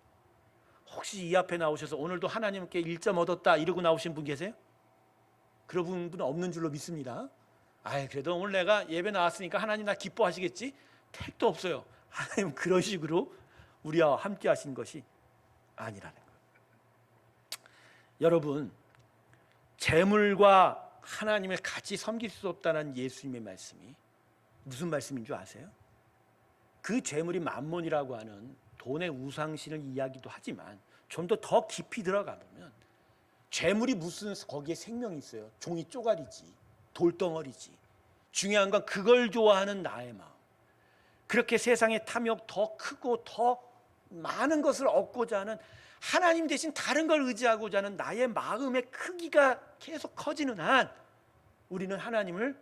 혹시 이 앞에 나오셔서 오늘도 하나님께 1점 얻었다 이러고 나오신 분 계세요? 그런 분은 없는 줄로 믿습니다. 그래도 오늘 내가 예배 나왔으니까 하나님 나 기뻐하시겠지? 택도 없어요. 하나님은 그런 식으로 우리와 함께 하신 것이 아니라는 거예요. 여러분, 재물과 하나님을 같이 섬길 수 없다는 예수님의 말씀이 무슨 말씀인 줄 아세요? 그 재물이 만몬이라고 하는 돈의 우상신을 이야기도 하지만 좀 더 깊이 들어가 보면 재물이 무슨 거기에 생명이 있어요. 종이 쪼가리지, 돌덩어리지. 중요한 건 그걸 좋아하는 나의 마음. 그렇게 세상의 탐욕 더 크고 더 많은 것을 얻고자 하는, 하나님 대신 다른 걸 의지하고자 하는 나의 마음의 크기가 계속 커지는 한 우리는 하나님을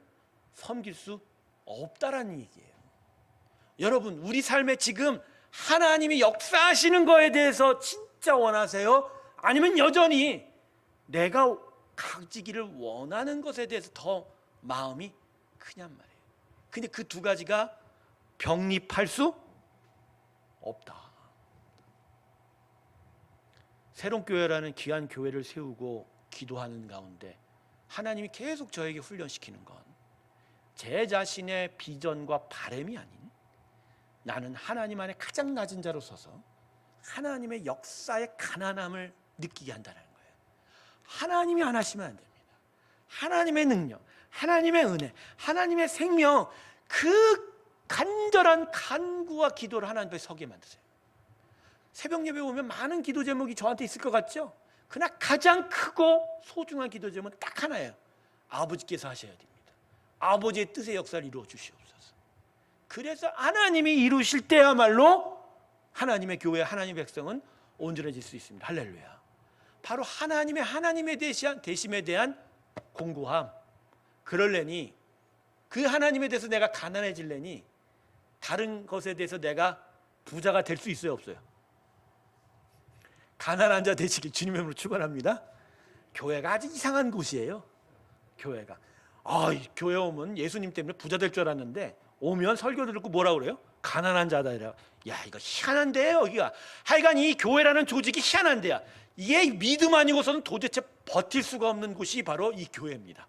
섬길 수 없다라는 얘기예요. 여러분, 우리 삶에 지금 하나님이 역사하시는 거에 대해서 진짜 원하세요? 아니면 여전히 내가 가지기를 원하는 것에 대해서 더 마음이 크냔 말이에요. 근데 그 두 가지가 병립할 수 없다. 새롬교회라는 귀한 교회를 세우고 기도하는 가운데 하나님이 계속 저에게 훈련시키는 건 제 자신의 비전과 바람이 아닌, 나는 하나님 안에 가장 낮은 자로 서서 하나님의 역사의 가난함을 느끼게 한다는 거예요. 하나님이 안 하시면 안 됩니다. 하나님의 능력, 하나님의 은혜, 하나님의 생명, 그 간절한 간구와 기도를 하나님 앞에 서게 만드세요. 새벽 예배 오면 많은 기도 제목이 저한테 있을 것 같죠? 그러나 가장 크고 소중한 기도 제목은 딱 하나예요. 아버지께서 하셔야 됩니다. 아버지의 뜻의 역사를 이루어 주시옵소서. 그래서 하나님이 이루실 때야말로 하나님의 교회, 하나님의 백성은 온전해질 수 있습니다. 할렐루야. 바로 하나님의 대심에 대한 공고함. 그럴래니, 그 하나님에 대해서 내가 가난해질래니 다른 것에 대해서 내가 부자가 될 수 있어요, 없어요? 가난한 자 되시길 주님의 이름으로 축원합니다. 교회가 아주 이상한 곳이에요. 교회가 교회 오면 예수님 때문에 부자 될 줄 알았는데 오면 설교 듣고 뭐라 그래요? 가난한 자다 이래요. 야, 이거 희한한데 여기가. 하여간 이 교회라는 조직이 희한한데야. 이게 믿음 아니고서는 도대체 버틸 수가 없는 곳이 바로 이 교회입니다.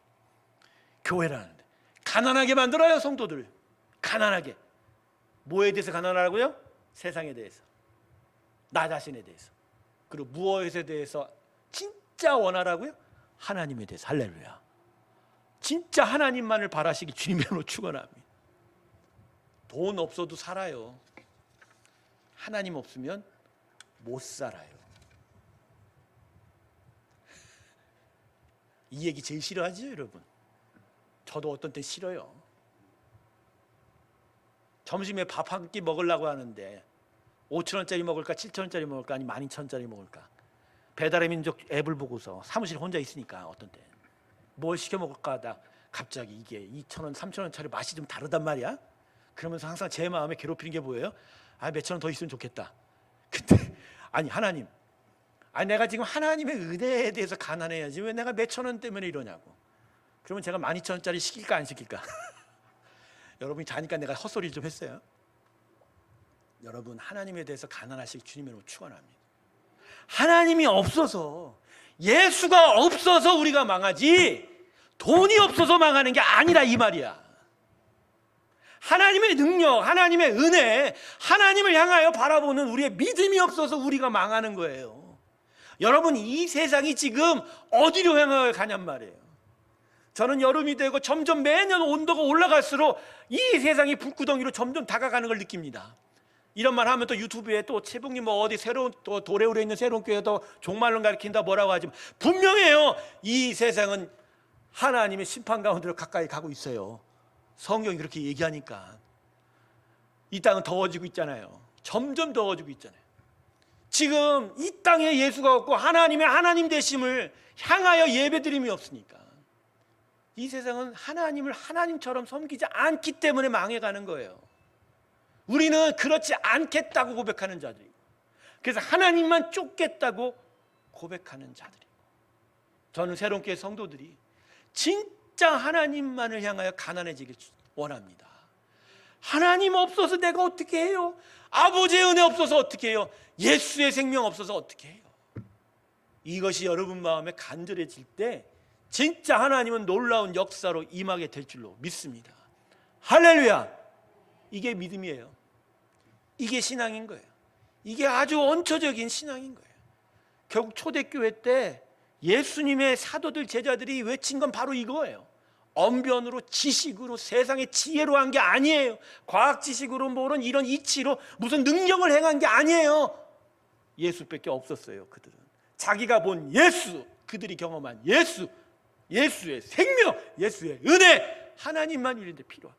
교회라는데 가난하게 만들어요. 성도들 가난하게. 뭐에 대해서 가난하라고요? 세상에 대해서, 나 자신에 대해서, 그리고 무엇에 대해서 진짜 원하라고요? 하나님에 대해서. 할렐루야. 진짜 하나님만을 바라시기 주님의 이름으로 축원합니다. 돈 없어도 살아요. 하나님 없으면 못 살아요. 이 얘기 제일 싫어하죠, 여러분? 저도 어떤 때 싫어요. 점심에 밥 한 끼 먹으려고 하는데 5,000원짜리 먹을까 7,000원짜리 먹을까 아니면 12,000원짜리 먹을까. 배달의 민족 앱을 보고서 사무실 혼자 있으니까 어떤 때 뭘 시켜 먹을까 하다 갑자기 이게 2,000원 3,000원짜리 맛이 좀 다르단 말이야. 그러면서 항상 제 마음에 괴롭히는 게 뭐예요? 몇천 원 더 있으면 좋겠다. 근데 하나님, 내가 지금 하나님의 은혜에 대해서 가난해야지 왜 내가 몇천 원 때문에 이러냐고. 그러면 제가 12,000원짜리 시킬까 안 시킬까? 여러분이 자니까 내가 헛소리 좀 했어요. 여러분, 하나님에 대해서 가난하실 주님의 이름으로 축원합니다. 하나님이 없어서, 예수가 없어서 우리가 망하지 돈이 없어서 망하는 게 아니라 이 말이야. 하나님의 능력, 하나님의 은혜, 하나님을 향하여 바라보는 우리의 믿음이 없어서 우리가 망하는 거예요. 여러분, 이 세상이 지금 어디로 향하여 가냔 말이에요. 저는 여름이 되고 점점 매년 온도가 올라갈수록 이 세상이 불구덩이로 점점 다가가는 걸 느낍니다. 이런 말 하면 또 유튜브에 또 최북님 뭐 어디 새로운 또 도레울에 있는 새로운 교회 또 종말론 가르친다 뭐라고 하지만 분명해요. 이 세상은 하나님의 심판 가운데로 가까이 가고 있어요. 성경이 그렇게 얘기하니까. 이 땅은 더워지고 있잖아요. 점점 더워지고 있잖아요. 지금 이 땅에 예수가 없고 하나님의 하나님 되심을 향하여 예배드림이 없으니까 이 세상은 하나님을 하나님처럼 섬기지 않기 때문에 망해가는 거예요. 우리는 그렇지 않겠다고 고백하는 자들이고, 그래서 하나님만 쫓겠다고 고백하는 자들이고, 저는 새롭게 성도들이 진짜 하나님만을 향하여 가난해지길 원합니다. 하나님 없어서 내가 어떻게 해요? 아버지의 은혜 없어서 어떻게 해요? 예수의 생명 없어서 어떻게 해요? 이것이 여러분 마음에 간절해질 때 진짜 하나님은 놀라운 역사로 임하게 될 줄로 믿습니다. 할렐루야! 이게 믿음이에요. 이게 신앙인 거예요. 이게 아주 원초적인 신앙인 거예요. 결국 초대교회 때 예수님의 사도들 제자들이 외친 건 바로 이거예요. 언변으로, 지식으로, 세상의 지혜로 한 게 아니에요. 과학 지식으로 모른 이런 이치로 무슨 능력을 행한 게 아니에요. 예수밖에 없었어요. 그들은 자기가 본 예수, 그들이 경험한 예수, 예수의 생명, 예수의 은혜, 하나님만 이런데 필요한.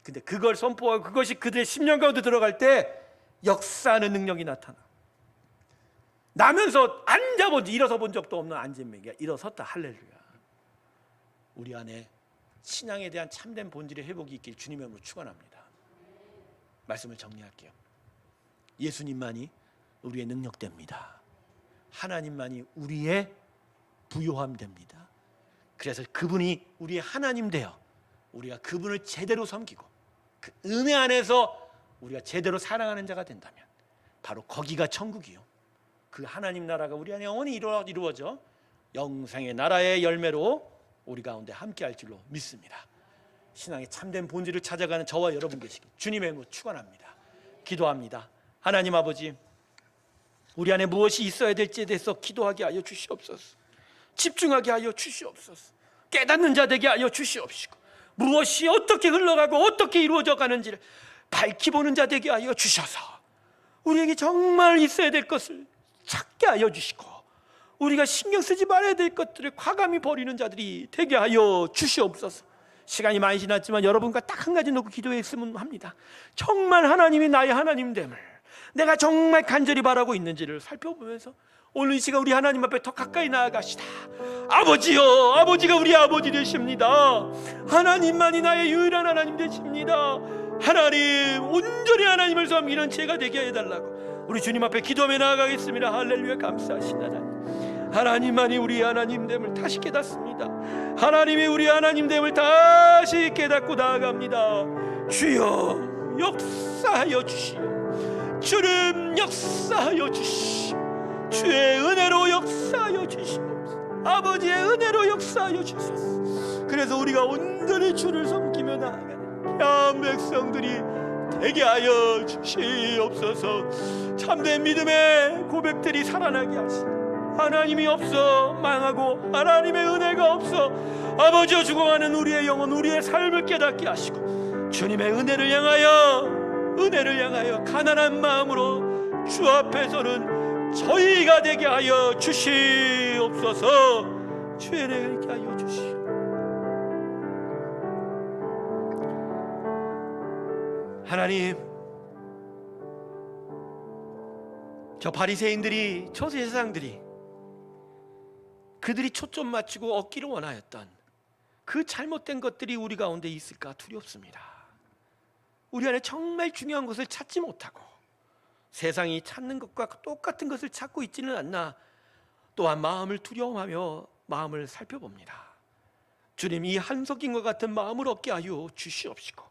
근데 그걸 선포하고 그것이 그들의 심령 가운데 들어갈 때 역사하는 능력이 나타나. 나면서 앉아본 지, 일어서 본 적도 없는 안진맥이야. 일어섰다. 할렐루야. 우리 안에 신앙에 대한 참된 본질의 회복이 있길 주님의 이름으로 축원합니다. 말씀을 정리할게요. 예수님만이 우리의 능력됩니다. 하나님만이 우리의 부요함 됩니다. 그래서 그분이 우리의 하나님 되어 우리가 그분을 제대로 섬기고 그 은혜 안에서 우리가 제대로 사랑하는 자가 된다면 바로 거기가 천국이요, 그 하나님 나라가 우리 안에 영원히 이루어져 영생의 나라의 열매로 우리 가운데 함께할 줄로 믿습니다. 신앙의 참된 본질을 찾아가는 저와 여러분 계시길 주님의 이름으로 축원합니다. 기도합니다. 하나님 아버지, 우리 안에 무엇이 있어야 될지에 대해서 기도하게 하여 주시옵소서. 집중하게 하여 주시옵소서. 깨닫는 자 되게 하여 주시옵시고, 무엇이 어떻게 흘러가고 어떻게 이루어져 가는지를 밝히 보는 자 되게 하여 주셔서 우리에게 정말 있어야 될 것을 찾게 하여 주시고, 우리가 신경 쓰지 말아야 될 것들을 과감히 버리는 자들이 되게 하여 주시옵소서. 시간이 많이 지났지만 여러분과 딱 한 가지 놓고 기도했으면 합니다. 정말 하나님이 나의 하나님됨을 내가 정말 간절히 바라고 있는지를 살펴보면서 오늘 이 시간 우리 하나님 앞에 더 가까이 나아가시다. 아버지요, 아버지가 우리 아버지 되십니다. 하나님만이 나의 유일한 하나님 되십니다. 하나님, 온전히 하나님을 섬기는 제가 되게 해달라고 우리 주님 앞에 기도하며 나아가겠습니다. 할렐루야. 감사하시다. 하나님만이 우리 하나님됨을 다시 깨닫습니다. 하나님이 우리 하나님됨을 다시 깨닫고 나아갑니다. 주여 역사하여 주시오. 주님 역사하여 주시오. 주의 은혜로 역사하여 주시옵소서. 아버지의 은혜로 역사하여 주소서. 그래서 우리가 온전히 주를 섬기며 나아가는 귀한 백성들이 되게 하여 주시옵소서. 참된 믿음의 고백들이 살아나게 하시고, 하나님이 없어 망하고 하나님의 은혜가 없어 아버지여 죽어가는 우리의 영혼, 우리의 삶을 깨닫게 하시고, 주님의 은혜를 향하여 가난한 마음으로 주 앞에서는 저희가 되게 하여 주시옵소서. 주의 은혜가 있게 하여 주시오. 하나님, 저 바리새인들이, 초세상들이 그들이 초점 맞추고 얻기를 원하였던 그 잘못된 것들이 우리 가운데 있을까 두렵습니다. 우리 안에 정말 중요한 것을 찾지 못하고 세상이 찾는 것과 똑같은 것을 찾고 있지는 않나 또한 마음을 두려워하며 마음을 살펴봅니다. 주님, 이 한석인과 같은 마음을 얻게 하여 주시옵시고,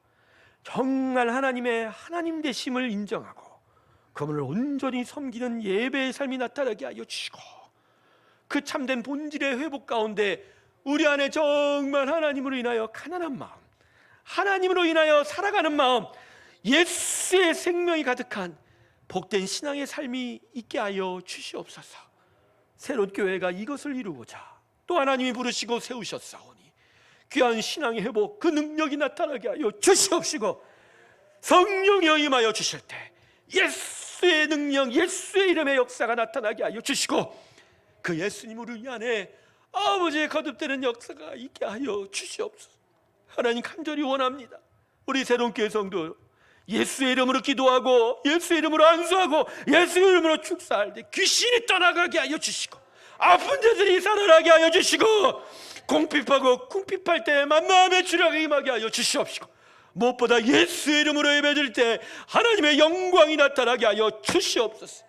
정말 하나님의 하나님 되심을 인정하고 그분을 온전히 섬기는 예배의 삶이 나타나게 하여 주시고, 그 참된 본질의 회복 가운데 우리 안에 정말 하나님으로 인하여 가난한 마음, 하나님으로 인하여 살아가는 마음, 예수의 생명이 가득한 복된 신앙의 삶이 있게 하여 주시옵소서. 새로운 교회가 이것을 이루고자 또 하나님이 부르시고 세우셨사오니 귀한 신앙의 회복, 그 능력이 나타나게 하여 주시옵시고, 성령이 임하여 주실 때 예수의 능력, 예수의 이름의 역사가 나타나게 하여 주시고, 그 예수님으로 우리 안에 아버지의 거듭되는 역사가 있게 하여 주시옵소서. 하나님, 간절히 원합니다. 우리 새로운 교회 성도 예수의 이름으로 기도하고 예수의 이름으로 안수하고 예수의 이름으로 축사할 때 귀신이 떠나가게 하여 주시고, 아픈 자들이 살아나게 하여 주시고, 궁핍하고 궁핍할 때 만마함의 주력에 임하게 하여 주시옵시고, 무엇보다 예수의 이름으로 예배드릴 때 하나님의 영광이 나타나게 하여 주시옵소서.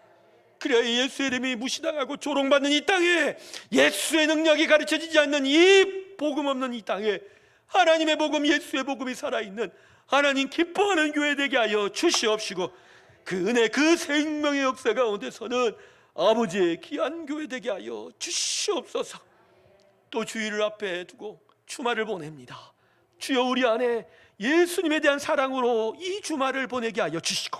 그래야 예수의 이름이 무시당하고 조롱받는 이 땅에, 예수의 능력이 가르쳐지지 않는 이 복음 없는 이 땅에 하나님의 복음, 예수의 복음이 살아있는 하나님 기뻐하는 교회 되게 하여 주시옵시고, 그 은혜, 그 생명의 역사 가운데서는 아버지의 귀한 교회 되게 하여 주시옵소서. 또 주일을 앞에 두고 주말을 보냅니다. 주여, 우리 안에 예수님에 대한 사랑으로 이 주말을 보내게 하여 주시고,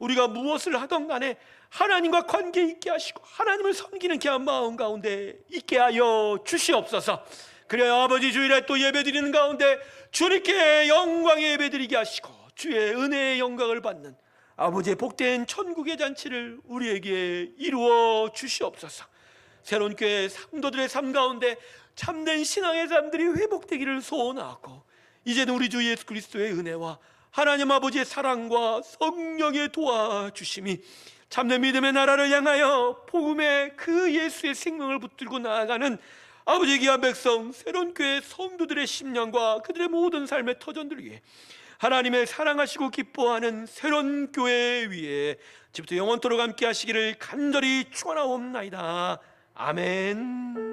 우리가 무엇을 하던 간에 하나님과 관계 있게 하시고 하나님을 섬기는 귀한 마음 가운데 있게 하여 주시옵소서. 그래야 아버지 주일에 또 예배드리는 가운데 주님께 영광의 예배드리게 하시고 주의 은혜의 영광을 받는 아버지의 복된 천국의 잔치를 우리에게 이루어 주시옵소서. 새로운 교회 성도들의 삶 가운데 참된 신앙의 삶들이 회복되기를 소원하고, 이제는 우리 주 예수 그리스도의 은혜와 하나님 아버지의 사랑과 성령의 도와주심이 참된 믿음의 나라를 향하여 복음의 그 예수의 생명을 붙들고 나아가는 아버지 귀한 백성 새로운 교회 성도들의 심령과 그들의 모든 삶의 터전들 위해 하나님의 사랑하시고 기뻐하는 새로운 교회 위에 지금부터 영원토록 함께 하시기를 간절히 축원하옵나이다. 아멘.